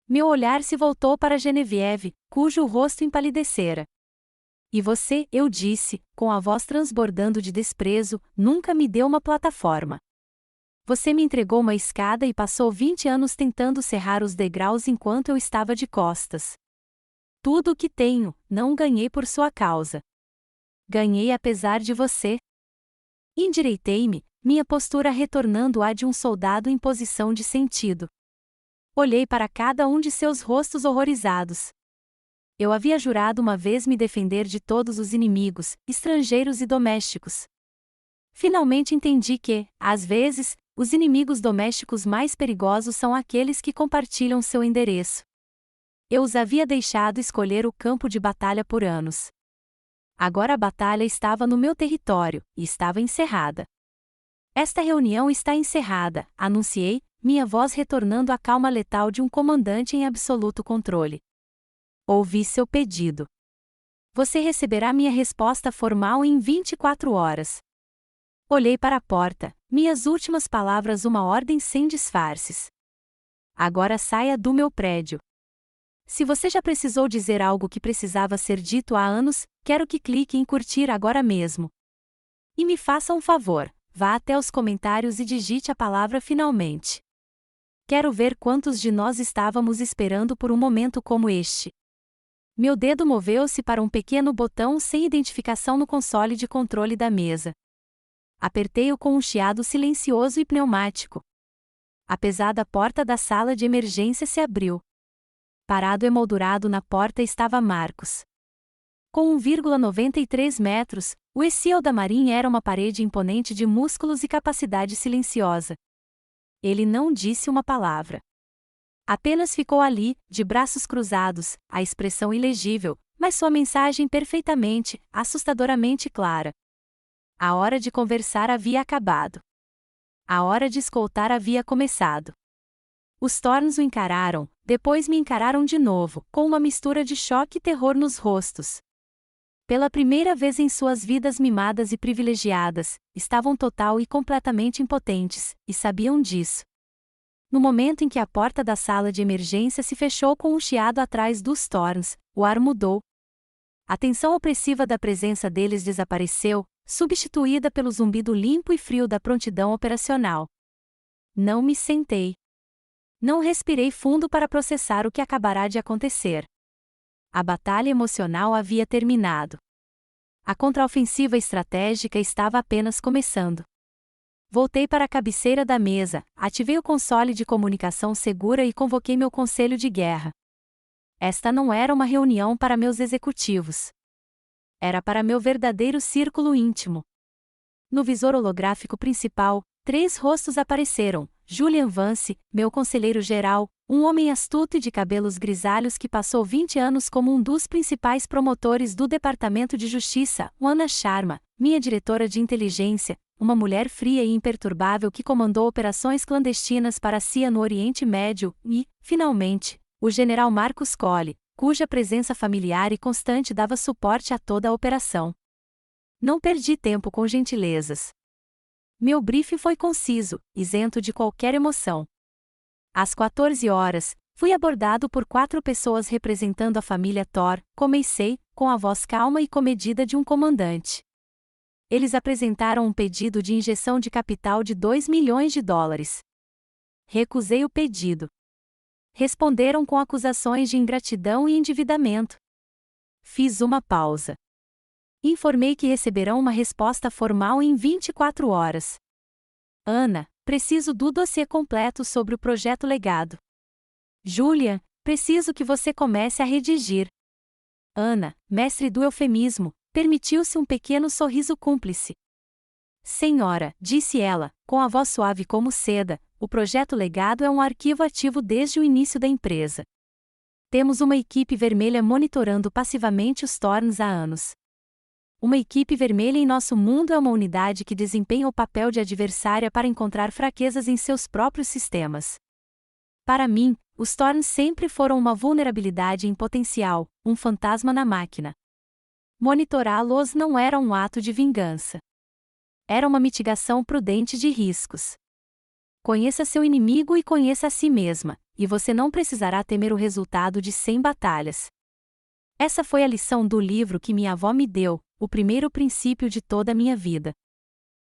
Meu olhar se voltou para Genevieve, cujo rosto empalidecera. E você, eu disse, com a voz transbordando de desprezo, nunca me deu uma plataforma. Você me entregou uma escada e passou 20 anos tentando serrar os degraus enquanto eu estava de costas. Tudo o que tenho, não ganhei por sua causa. Ganhei apesar de você. Endireitei-me, minha postura retornando à de um soldado em posição de sentido. Olhei para cada um de seus rostos horrorizados. Eu havia jurado uma vez me defender de todos os inimigos, estrangeiros e domésticos. Finalmente entendi que, às vezes, os inimigos domésticos mais perigosos são aqueles que compartilham seu endereço. Eu os havia deixado escolher o campo de batalha por anos. Agora a batalha estava no meu território, e estava encerrada. Esta reunião está encerrada, anunciei, minha voz retornando à calma letal de um comandante em absoluto controle. Ouvi seu pedido. Você receberá minha resposta formal em 24 horas. Olhei para a porta, minhas últimas palavras uma ordem sem disfarces. Agora saia do meu prédio. Se você já precisou dizer algo que precisava ser dito há anos, quero que clique em curtir agora mesmo. E me faça um favor, vá até os comentários e digite a palavra finalmente. Quero ver quantos de nós estávamos esperando por um momento como este. Meu dedo moveu-se para um pequeno botão sem identificação no console de controle da mesa. Apertei-o com um chiado silencioso e pneumático. A pesada porta da sala de emergência se abriu. Parado emoldurado na porta estava Marcos. Com 1,93 metros, o Essiel da Marinha era uma parede imponente de músculos e capacidade silenciosa. Ele não disse uma palavra. Apenas ficou ali, de braços cruzados, a expressão ilegível, mas sua mensagem perfeitamente, assustadoramente clara. A hora de conversar havia acabado. A hora de escoltar havia começado. Os Thorns o encararam, depois me encararam de novo, com uma mistura de choque e terror nos rostos. Pela primeira vez em suas vidas mimadas e privilegiadas, estavam total e completamente impotentes, e sabiam disso. No momento em que a porta da sala de emergência se fechou com um chiado atrás dos Thorns, o ar mudou. A tensão opressiva da presença deles desapareceu, substituída pelo zumbido limpo e frio da prontidão operacional. Não me sentei. Não respirei fundo para processar o que acabará de acontecer. A batalha emocional havia terminado. A contraofensiva estratégica estava apenas começando. Voltei para a cabeceira da mesa, ativei o console de comunicação segura e convoquei meu conselho de guerra. Esta não era uma reunião para meus executivos. Era para meu verdadeiro círculo íntimo. No visor holográfico principal, 3 rostos apareceram: Julian Vance, meu conselheiro-geral, um homem astuto e de cabelos grisalhos que passou 20 anos como um dos principais promotores do Departamento de Justiça, Anna Sharma, minha diretora de inteligência, uma mulher fria e imperturbável que comandou operações clandestinas para a CIA no Oriente Médio, e, finalmente, o general Marcus Colley, cuja presença familiar e constante dava suporte a toda a operação. Não perdi tempo com gentilezas. Meu briefing foi conciso, isento de qualquer emoção. Às 14 horas, fui abordado por 4 pessoas representando a família Thor, comecei, com a voz calma e comedida de um comandante. Eles apresentaram um pedido de injeção de capital de $2 milhões. Recusei o pedido. Responderam com acusações de ingratidão e endividamento. Fiz uma pausa. Informei que receberão uma resposta formal em 24 horas. Ana, preciso do dossiê completo sobre o projeto legado. Julian, preciso que você comece a redigir. Ana, mestre do eufemismo, permitiu-se um pequeno sorriso cúmplice. Senhora, disse ela, com a voz suave como seda, o projeto legado é um arquivo ativo desde o início da empresa. Temos uma equipe vermelha monitorando passivamente os Thorns há anos. Uma equipe vermelha em nosso mundo é uma unidade que desempenha o papel de adversária para encontrar fraquezas em seus próprios sistemas. Para mim, os Thorns sempre foram uma vulnerabilidade em potencial, um fantasma na máquina. Monitorá-los não era um ato de vingança. Era uma mitigação prudente de riscos. Conheça seu inimigo e conheça a si mesma, e você não precisará temer o resultado de 100 batalhas. Essa foi a lição do livro que minha avó me deu, o primeiro princípio de toda a minha vida.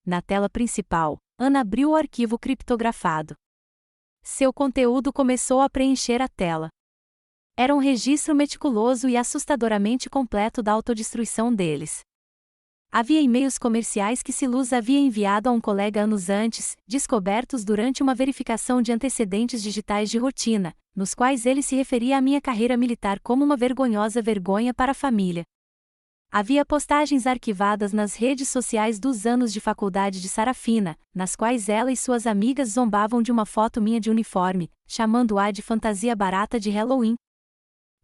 Na tela principal, Ana abriu o arquivo criptografado. Seu conteúdo começou a preencher a tela. Era um registro meticuloso e assustadoramente completo da autodestruição deles. Havia e-mails comerciais que Silus havia enviado a um colega anos antes, descobertos durante uma verificação de antecedentes digitais de rotina, nos quais ele se referia à minha carreira militar como uma vergonhosa vergonha para a família. Havia postagens arquivadas nas redes sociais dos anos de faculdade de Sarafina, nas quais ela e suas amigas zombavam de uma foto minha de uniforme, chamando-a de fantasia barata de Halloween.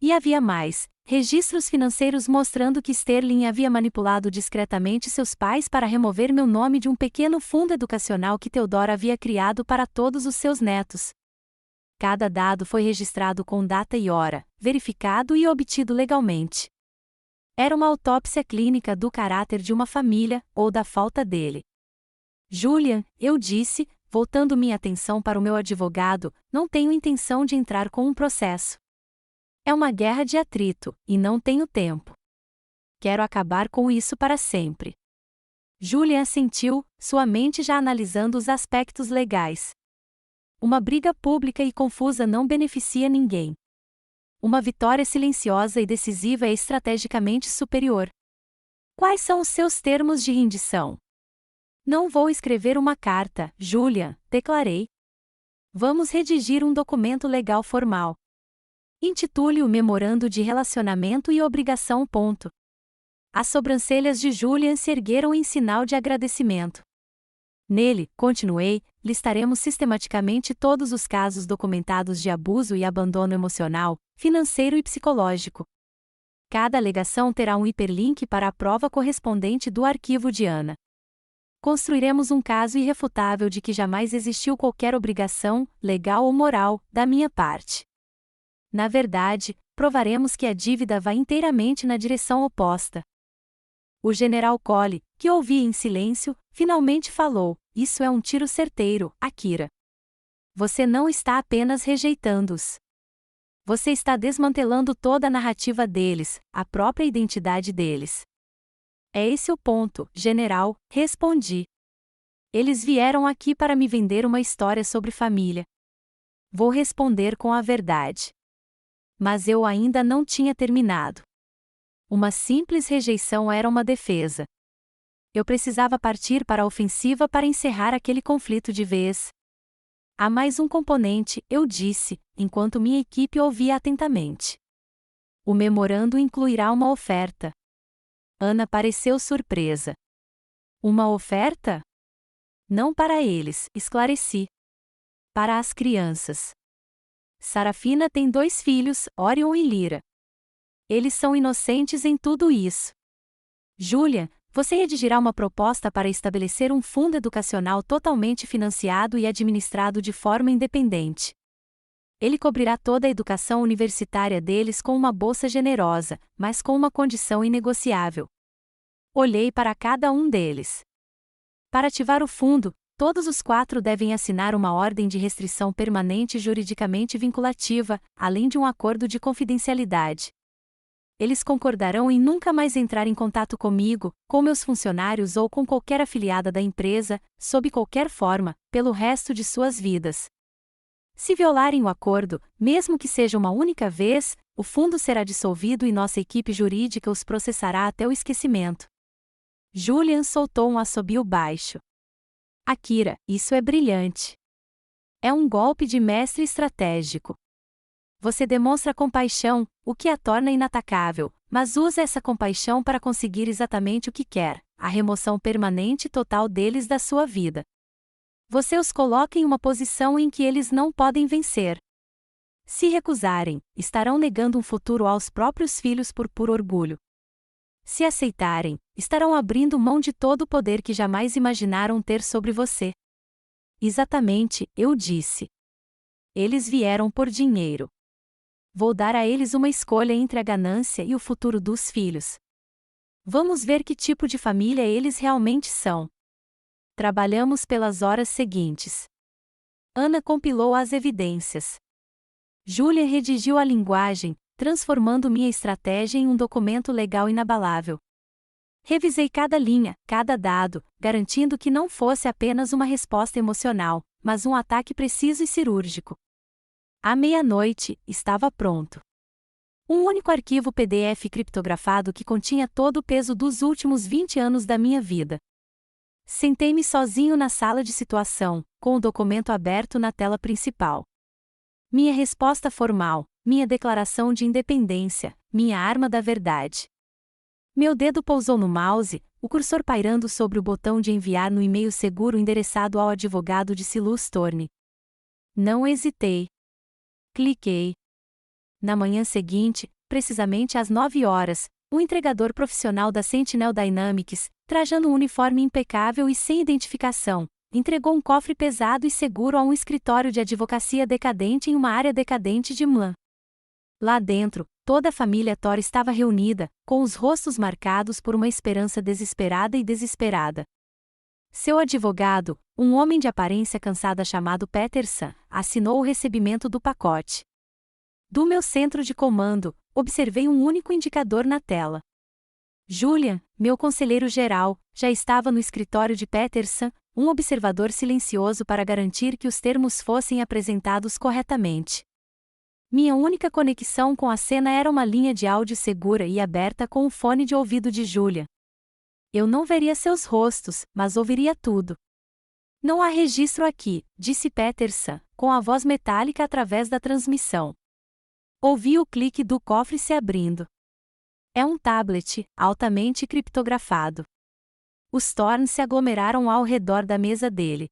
E havia mais, registros financeiros mostrando que Sterling havia manipulado discretamente seus pais para remover meu nome de um pequeno fundo educacional que Theodore havia criado para todos os seus netos. Cada dado foi registrado com data e hora, verificado e obtido legalmente. Era uma autópsia clínica do caráter de uma família, ou da falta dele. Julian, eu disse, voltando minha atenção para o meu advogado, não tenho intenção de entrar com um processo. É uma guerra de atrito, e não tenho tempo. Quero acabar com isso para sempre. Julian assentiu, sua mente já analisando os aspectos legais. Uma briga pública e confusa não beneficia ninguém. Uma vitória silenciosa e decisiva é estrategicamente superior. Quais são os seus termos de rendição? Não vou escrever uma carta, Julian, declarei. Vamos redigir um documento legal formal. Intitule o Memorando de Relacionamento e Obrigação. As sobrancelhas de Julian se ergueram em sinal de agradecimento. Nele, continuei, listaremos sistematicamente todos os casos documentados de abuso e abandono emocional, financeiro e psicológico. Cada alegação terá um hiperlink para a prova correspondente do arquivo de Ana. Construiremos um caso irrefutável de que jamais existiu qualquer obrigação, legal ou moral, da minha parte. Na verdade, provaremos que a dívida vai inteiramente na direção oposta. O general Cole, que ouvia em silêncio, finalmente falou: "Isso é um tiro certeiro, Akira. Você não está apenas rejeitando-os. Você está desmantelando toda a narrativa deles, a própria identidade deles." "É esse o ponto, general", respondi. "Eles vieram aqui para me vender uma história sobre família. Vou responder com a verdade. Mas eu ainda não tinha terminado. Uma simples rejeição era uma defesa. Eu precisava partir para a ofensiva para encerrar aquele conflito de vez. Há mais um componente, eu disse, enquanto minha equipe ouvia atentamente. O memorando incluirá uma oferta. Ana pareceu surpresa. Uma oferta? Não para eles, esclareci. Para as crianças. Sarafina tem 2 filhos, Orion e Lyra. Eles são inocentes em tudo isso. Julia, você redigirá uma proposta para estabelecer um fundo educacional totalmente financiado e administrado de forma independente. Ele cobrirá toda a educação universitária deles com uma bolsa generosa, mas com uma condição inegociável. Olhei para cada um deles. Para ativar o fundo, todos os 4 devem assinar uma ordem de restrição permanente juridicamente vinculativa, além de um acordo de confidencialidade. Eles concordarão em nunca mais entrar em contato comigo, com meus funcionários ou com qualquer afiliada da empresa, sob qualquer forma, pelo resto de suas vidas. Se violarem o acordo, mesmo que seja uma única vez, o fundo será dissolvido e nossa equipe jurídica os processará até o esquecimento. Julian soltou um assobio baixo. Akira, isso é brilhante. É um golpe de mestre estratégico. Você demonstra compaixão, o que a torna inatacável, mas usa essa compaixão para conseguir exatamente o que quer, a remoção permanente e total deles da sua vida. Você os coloca em uma posição em que eles não podem vencer. Se recusarem, estarão negando um futuro aos próprios filhos por puro orgulho. Se aceitarem, estarão abrindo mão de todo o poder que jamais imaginaram ter sobre você. Exatamente, eu disse. Eles vieram por dinheiro. Vou dar a eles uma escolha entre a ganância e o futuro dos filhos. Vamos ver que tipo de família eles realmente são. Trabalhamos pelas horas seguintes. Ana compilou as evidências. Julia redigiu a linguagem, transformando minha estratégia em um documento legal inabalável. Revisei cada linha, cada dado, garantindo que não fosse apenas uma resposta emocional, mas um ataque preciso e cirúrgico. À meia-noite, estava pronto. Um único arquivo PDF criptografado que continha todo o peso dos últimos 20 anos da minha vida. Sentei-me sozinho na sala de situação, com o documento aberto na tela principal. Minha resposta formal, minha declaração de independência, minha arma da verdade. Meu dedo pousou no mouse, o cursor pairando sobre o botão de enviar no e-mail seguro endereçado ao advogado de Silas Thorne. Não hesitei. Cliquei. Na manhã seguinte, precisamente às 9 horas, o entregador profissional da Sentinel Dynamics, trajando um uniforme impecável e sem identificação, entregou um cofre pesado e seguro a um escritório de advocacia decadente em uma área decadente de Milan. Lá dentro, toda a família Thor estava reunida, com os rostos marcados por uma esperança desesperada e desesperada. Seu advogado, um homem de aparência cansada chamado Peterson, assinou o recebimento do pacote. Do meu centro de comando, observei um único indicador na tela. Julian, meu conselheiro-geral, já estava no escritório de Peterson, um observador silencioso para garantir que os termos fossem apresentados corretamente. Minha única conexão com a cena era uma linha de áudio segura e aberta com o fone de ouvido de Julian. Eu não veria seus rostos, mas ouviria tudo. Não há registro aqui, disse Peterson, com a voz metálica através da transmissão. Ouvi o clique do cofre se abrindo. É um tablet, altamente criptografado. Os Thorne se aglomeraram ao redor da mesa dele.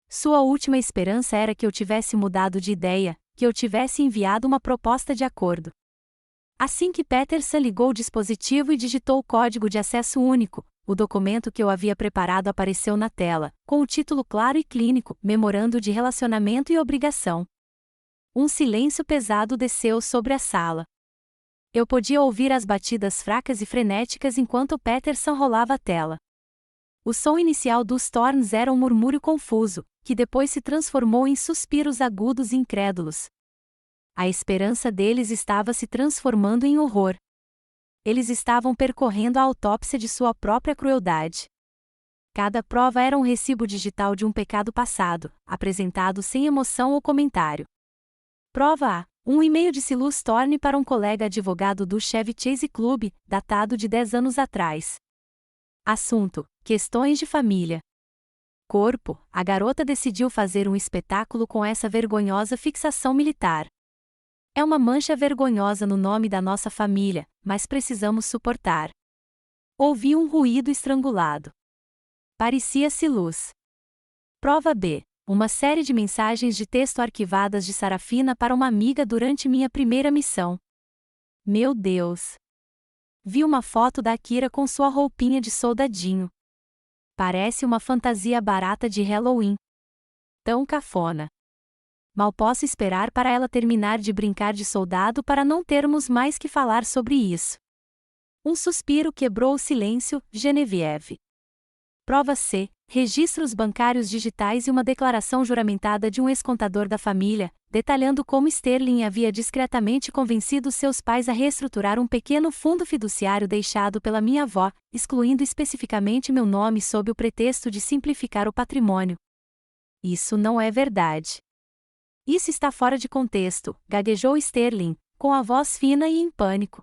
Sua última esperança era que eu tivesse mudado de ideia, que eu tivesse enviado uma proposta de acordo. Assim que Peterson ligou o dispositivo e digitou o código de acesso único, o documento que eu havia preparado apareceu na tela, com o título claro e clínico, Memorando de Relacionamento e Obrigação. Um silêncio pesado desceu sobre a sala. Eu podia ouvir as batidas fracas e frenéticas enquanto Peterson rolava a tela. O som inicial dos Thorns era um murmúrio confuso, que depois se transformou em suspiros agudos e incrédulos. A esperança deles estava se transformando em horror. Eles estavam percorrendo a autópsia de sua própria crueldade. Cada prova era um recibo digital de um pecado passado, apresentado sem emoção ou comentário. Prova A. Um e-mail de Silas Thorne para um colega advogado do Chevy Chase Club, datado de 10 anos atrás. Assunto: questões de família. Corpo: a garota decidiu fazer um espetáculo com essa vergonhosa fixação militar. É uma mancha vergonhosa no nome da nossa família, mas precisamos suportar. Ouvi um ruído estrangulado. Parecia-se luz. Prova B. Uma série de mensagens de texto arquivadas de Sarafina para uma amiga durante minha primeira missão. Meu Deus! Vi uma foto da Akira com sua roupinha de soldadinho. Parece uma fantasia barata de Halloween. Tão cafona. Mal posso esperar para ela terminar de brincar de soldado para não termos mais que falar sobre isso. Um suspiro quebrou o silêncio, Genevieve. Prova C. Registros bancários digitais e uma declaração juramentada de um ex-contador da família, detalhando como Sterling havia discretamente convencido seus pais a reestruturar um pequeno fundo fiduciário deixado pela minha avó, excluindo especificamente meu nome sob o pretexto de simplificar o patrimônio. Isso não é verdade. Isso está fora de contexto, gaguejou Sterling, com a voz fina e em pânico.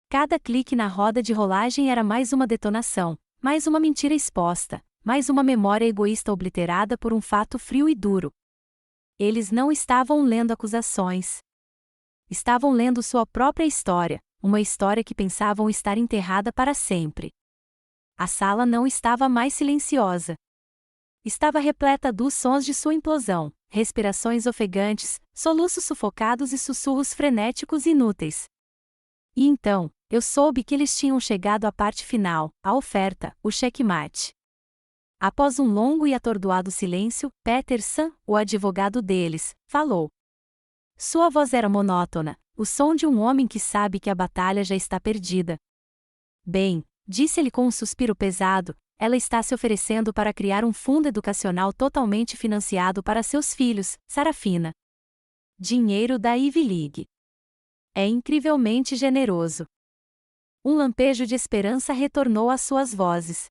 Cada clique na roda de rolagem era mais uma detonação, mais uma mentira exposta, mais uma memória egoísta obliterada por um fato frio e duro. Eles não estavam lendo acusações. Estavam lendo sua própria história, uma história que pensavam estar enterrada para sempre. A sala não estava mais silenciosa. Estava repleta dos sons de sua implosão, respirações ofegantes, soluços sufocados e sussurros frenéticos inúteis. E então, eu soube que eles tinham chegado à parte final, a oferta, o checkmate. Após um longo e atordoado silêncio, Peterson, o advogado deles, falou. Sua voz era monótona, o som de um homem que sabe que a batalha já está perdida. Bem, disse-ele com um suspiro pesado, ela está se oferecendo para criar um fundo educacional totalmente financiado para seus filhos, Sarafina. Dinheiro da Ivy League. É incrivelmente generoso. Um lampejo de esperança retornou às suas vozes.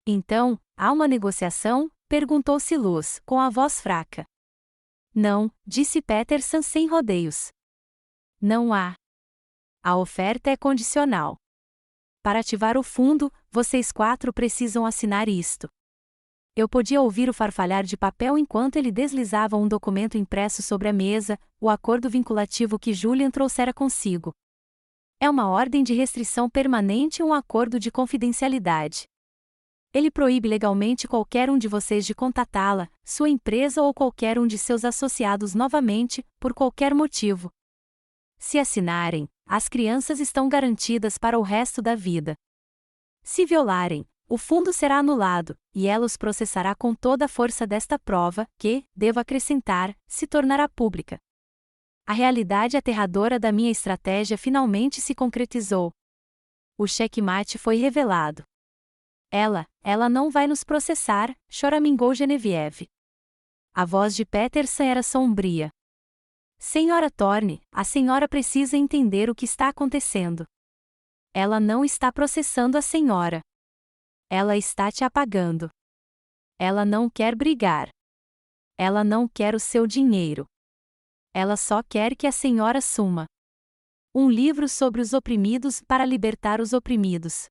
Então, há uma negociação? Perguntou-se Luz, com a voz fraca. Não, disse Peterson sem rodeios. Não há. A oferta é condicional. Para ativar o fundo, vocês 4 precisam assinar isto. Eu podia ouvir o farfalhar de papel enquanto ele deslizava um documento impresso sobre a mesa, o acordo vinculativo que Julian trouxera consigo. É uma ordem de restrição permanente e um acordo de confidencialidade. Ele proíbe legalmente qualquer um de vocês de contatá-la, sua empresa ou qualquer um de seus associados novamente, por qualquer motivo. Se assinarem, as crianças estão garantidas para o resto da vida. Se violarem, o fundo será anulado, e ela os processará com toda a força desta prova, que, devo acrescentar, se tornará pública. A realidade aterradora da minha estratégia finalmente se concretizou. O checkmate foi revelado. Ela não vai nos processar, choramingou Genevieve. A voz de Peterson era sombria. Senhora Thorne, a senhora precisa entender o que está acontecendo. Ela não está processando a senhora. Ela está te apagando. Ela não quer brigar. Ela não quer o seu dinheiro. Ela só quer que a senhora suma. Um livro sobre os oprimidos para libertar os oprimidos.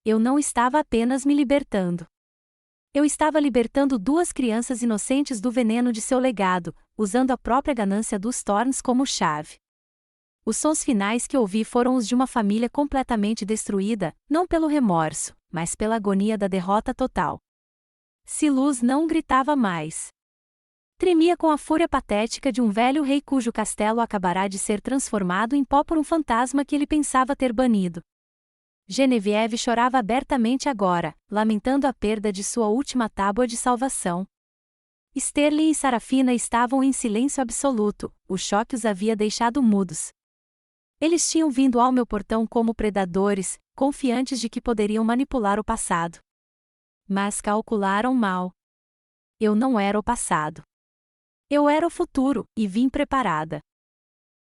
Eu não estava apenas me libertando. Eu estava libertando 2 crianças inocentes do veneno de seu legado, usando a própria ganância dos Thorns como chave. Os sons finais que ouvi foram os de uma família completamente destruída, não pelo remorso, mas pela agonia da derrota total. Se Luz não gritava mais. Tremia com a fúria patética de um velho rei cujo castelo acabará de ser transformado em pó por um fantasma que ele pensava ter banido. Genevieve chorava abertamente agora, lamentando a perda de sua última tábua de salvação. Sterling e Sarafina estavam em silêncio absoluto, o choque os havia deixado mudos. Eles tinham vindo ao meu portão como predadores, confiantes de que poderiam manipular o passado. Mas calcularam mal. Eu não era o passado. Eu era o futuro, e vim preparada.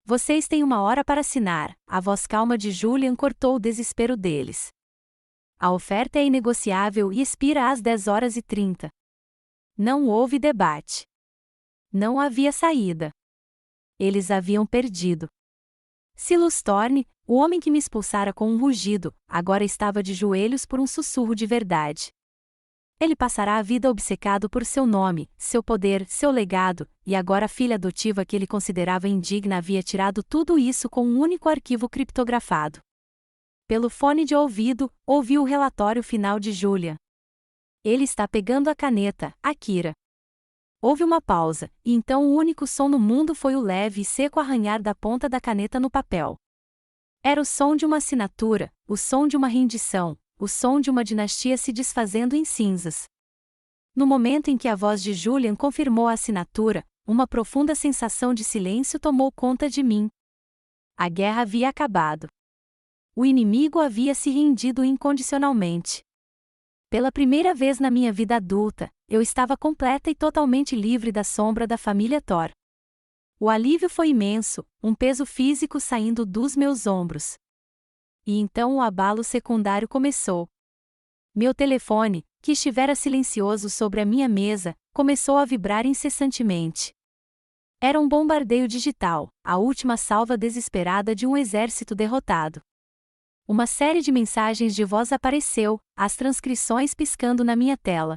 Vocês têm 1 hora para assinar, a voz calma de Julian cortou o desespero deles. A oferta é inegociável e expira às 10h30. Não houve debate. Não havia saída. Eles haviam perdido. Silas Thorne, o homem que me expulsara com um rugido, agora estava de joelhos por um sussurro de verdade. Ele passará a vida obcecado por seu nome, seu poder, seu legado, e agora a filha adotiva que ele considerava indigna havia tirado tudo isso com um único arquivo criptografado. Pelo fone de ouvido, ouviu o relatório final de Julia. Ele está pegando a caneta, Akira. Houve uma pausa, e então o único som no mundo foi o leve e seco arranhar da ponta da caneta no papel. Era o som de uma assinatura, o som de uma rendição, o som de uma dinastia se desfazendo em cinzas. No momento em que a voz de Julian confirmou a assinatura, uma profunda sensação de silêncio tomou conta de mim. A guerra havia acabado. O inimigo havia se rendido incondicionalmente. Pela primeira vez na minha vida adulta, eu estava completa e totalmente livre da sombra da família Thor. O alívio foi imenso, um peso físico saindo dos meus ombros. E então o abalo secundário começou. Meu telefone, que estivera silencioso sobre a minha mesa, começou a vibrar incessantemente. Era um bombardeio digital, a última salva desesperada de um exército derrotado. Uma série de mensagens de voz apareceu, as transcrições piscando na minha tela.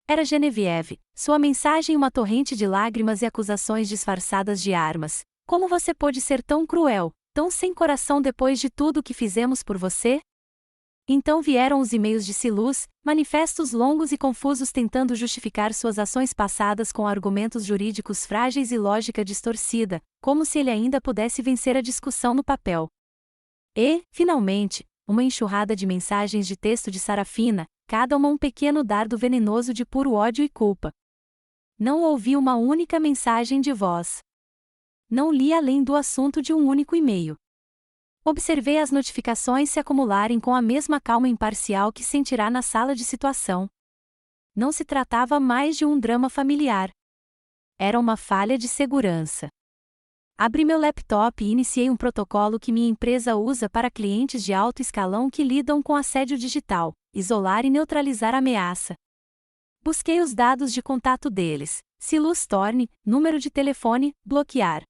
Era Genevieve, sua mensagem uma torrente de lágrimas e acusações disfarçadas de armas. Como você pôde ser tão cruel, tão sem coração depois de tudo o que fizemos por você? Então vieram os e-mails de Silas, manifestos longos e confusos tentando justificar suas ações passadas com argumentos jurídicos frágeis e lógica distorcida, como se ele ainda pudesse vencer a discussão no papel. E, finalmente, uma enxurrada de mensagens de texto de Sarafina, cada uma um pequeno dardo venenoso de puro ódio e culpa. Não ouvi uma única mensagem de voz. Não li além do assunto de um único e-mail. Observei as notificações se acumularem com a mesma calma imparcial que sentirá na sala de situação. Não se tratava mais de um drama familiar. Era uma falha de segurança. Abri meu laptop e iniciei um protocolo que minha empresa usa para clientes de alto escalão que lidam com assédio digital: isolar e neutralizar a ameaça. Busquei os dados de contato deles: Silas Thorne, número de telefone, bloquear.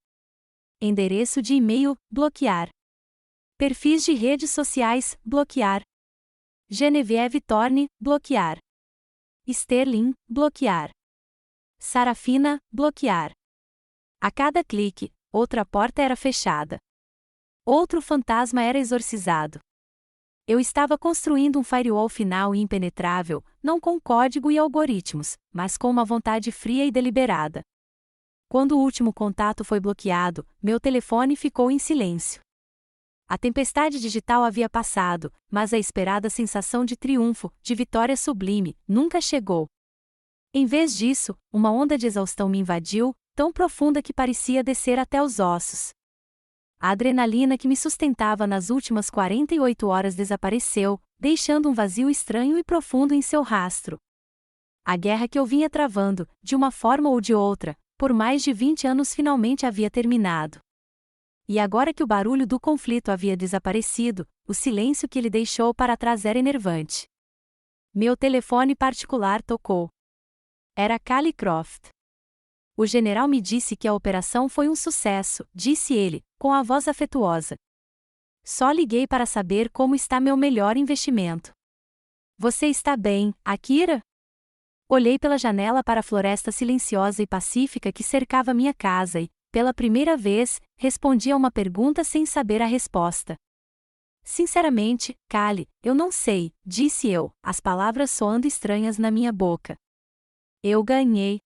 Endereço de e-mail, bloquear. Perfis de redes sociais, bloquear. Genevieve Thorne, bloquear. Sterling, bloquear. Sarafina, bloquear. A cada clique, outra porta era fechada. Outro fantasma era exorcizado. Eu estava construindo um firewall final e impenetrável, não com código e algoritmos, mas com uma vontade fria e deliberada. Quando o último contato foi bloqueado, meu telefone ficou em silêncio. A tempestade digital havia passado, mas a esperada sensação de triunfo, de vitória sublime, nunca chegou. Em vez disso, uma onda de exaustão me invadiu, tão profunda que parecia descer até os ossos. A adrenalina que me sustentava nas últimas 48 horas desapareceu, deixando um vazio estranho e profundo em seu rastro. A guerra que eu vinha travando, de uma forma ou de outra, por mais de 20 anos finalmente havia terminado. E agora que o barulho do conflito havia desaparecido, o silêncio que ele deixou para trás era enervante. Meu telefone particular tocou. Era Cally Croft. O general me disse que a operação foi um sucesso, disse ele, com a voz afetuosa. Só liguei para saber como está meu melhor investimento. Você está bem, Akira? Olhei pela janela para a floresta silenciosa e pacífica que cercava minha casa e, pela primeira vez, respondi a uma pergunta sem saber a resposta. Sinceramente, Cally, eu não sei, disse eu, as palavras soando estranhas na minha boca. Eu ganhei.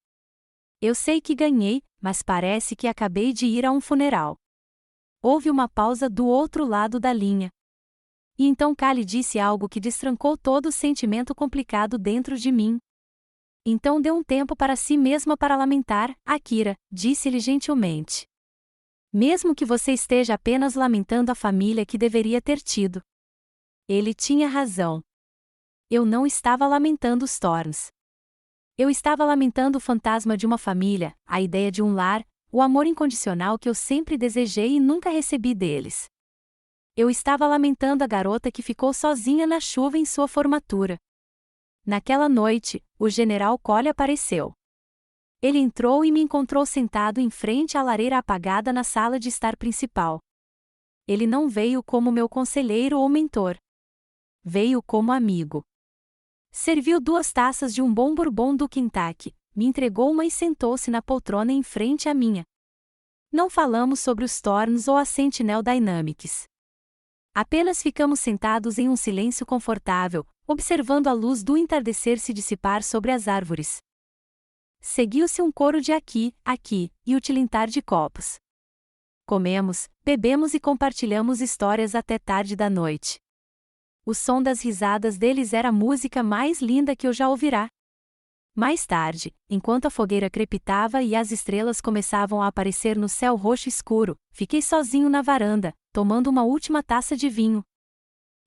Eu sei que ganhei, mas parece que acabei de ir a um funeral. Houve uma pausa do outro lado da linha. E então Cally disse algo que destrancou todo o sentimento complicado dentro de mim. Então deu um tempo para si mesma para lamentar, Akira, disse-lhe gentilmente. Mesmo que você esteja apenas lamentando a família que deveria ter tido. Ele tinha razão. Eu não estava lamentando os Thorns. Eu estava lamentando o fantasma de uma família, a ideia de um lar, o amor incondicional que eu sempre desejei e nunca recebi deles. Eu estava lamentando a garota que ficou sozinha na chuva em sua formatura. Naquela noite, o general Cole apareceu. Ele entrou e me encontrou sentado em frente à lareira apagada na sala de estar principal. Ele não veio como meu conselheiro ou mentor. Veio como amigo. Serviu 2 taças de um bom bourbon do Kentucky, me entregou uma e sentou-se na poltrona em frente à minha. Não falamos sobre os Thorns ou a Sentinel Dynamics. Apenas ficamos sentados em um silêncio confortável, observando a luz do entardecer se dissipar sobre as árvores. Seguiu-se um coro de aqui, aqui, e o tilintar de copos. Comemos, bebemos e compartilhamos histórias até tarde da noite. O som das risadas deles era a música mais linda que eu já ouvirá. Mais tarde, enquanto a fogueira crepitava e as estrelas começavam a aparecer no céu roxo escuro, fiquei sozinho na varanda, tomando uma última taça de vinho.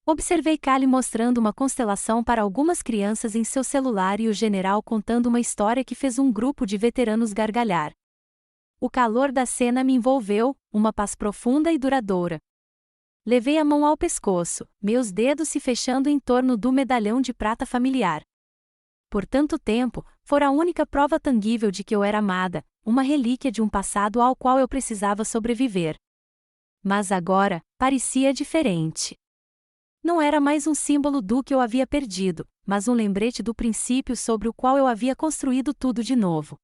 Observei Cally mostrando uma constelação para algumas crianças em seu celular e o general contando uma história que fez um grupo de veteranos gargalhar. O calor da cena me envolveu, uma paz profunda e duradoura. Levei a mão ao pescoço, meus dedos se fechando em torno do medalhão de prata familiar. Por tanto tempo, fora a única prova tangível de que eu era amada, uma relíquia de um passado ao qual eu precisava sobreviver. Mas agora, parecia diferente. Não era mais um símbolo do que eu havia perdido, mas um lembrete do princípio sobre o qual eu havia construído tudo de novo.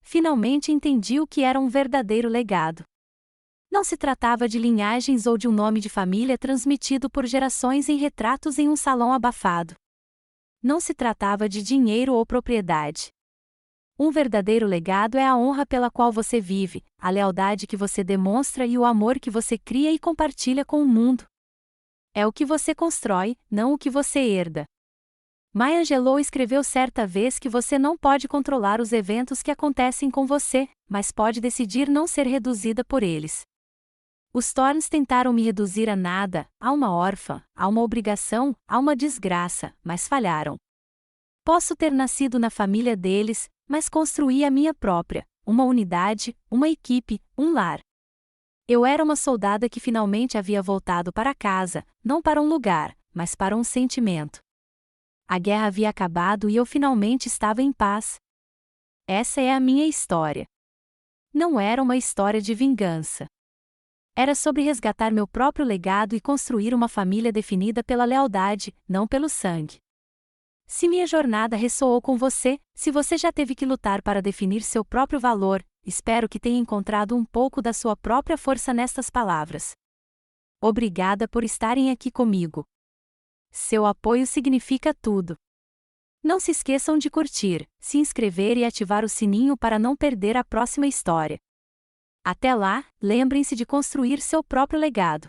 Finalmente entendi o que era um verdadeiro legado. Não se tratava de linhagens ou de um nome de família transmitido por gerações em retratos em um salão abafado. Não se tratava de dinheiro ou propriedade. Um verdadeiro legado é a honra pela qual você vive, a lealdade que você demonstra e o amor que você cria e compartilha com o mundo. É o que você constrói, não o que você herda. Maya Angelou escreveu certa vez que você não pode controlar os eventos que acontecem com você, mas pode decidir não ser reduzida por eles. Os Thorns tentaram me reduzir a nada, a uma órfã, a uma obrigação, a uma desgraça, mas falharam. Posso ter nascido na família deles, mas construí a minha própria, uma unidade, uma equipe, um lar. Eu era uma soldada que finalmente havia voltado para casa, não para um lugar, mas para um sentimento. A guerra havia acabado e eu finalmente estava em paz. Essa é a minha história. Não era uma história de vingança. Era sobre resgatar meu próprio legado e construir uma família definida pela lealdade, não pelo sangue. Se minha jornada ressoou com você, se você já teve que lutar para definir seu próprio valor, espero que tenha encontrado um pouco da sua própria força nestas palavras. Obrigada por estarem aqui comigo. Seu apoio significa tudo. Não se esqueçam de curtir, se inscrever e ativar o sininho para não perder a próxima história. Até lá, lembrem-se de construir seu próprio legado.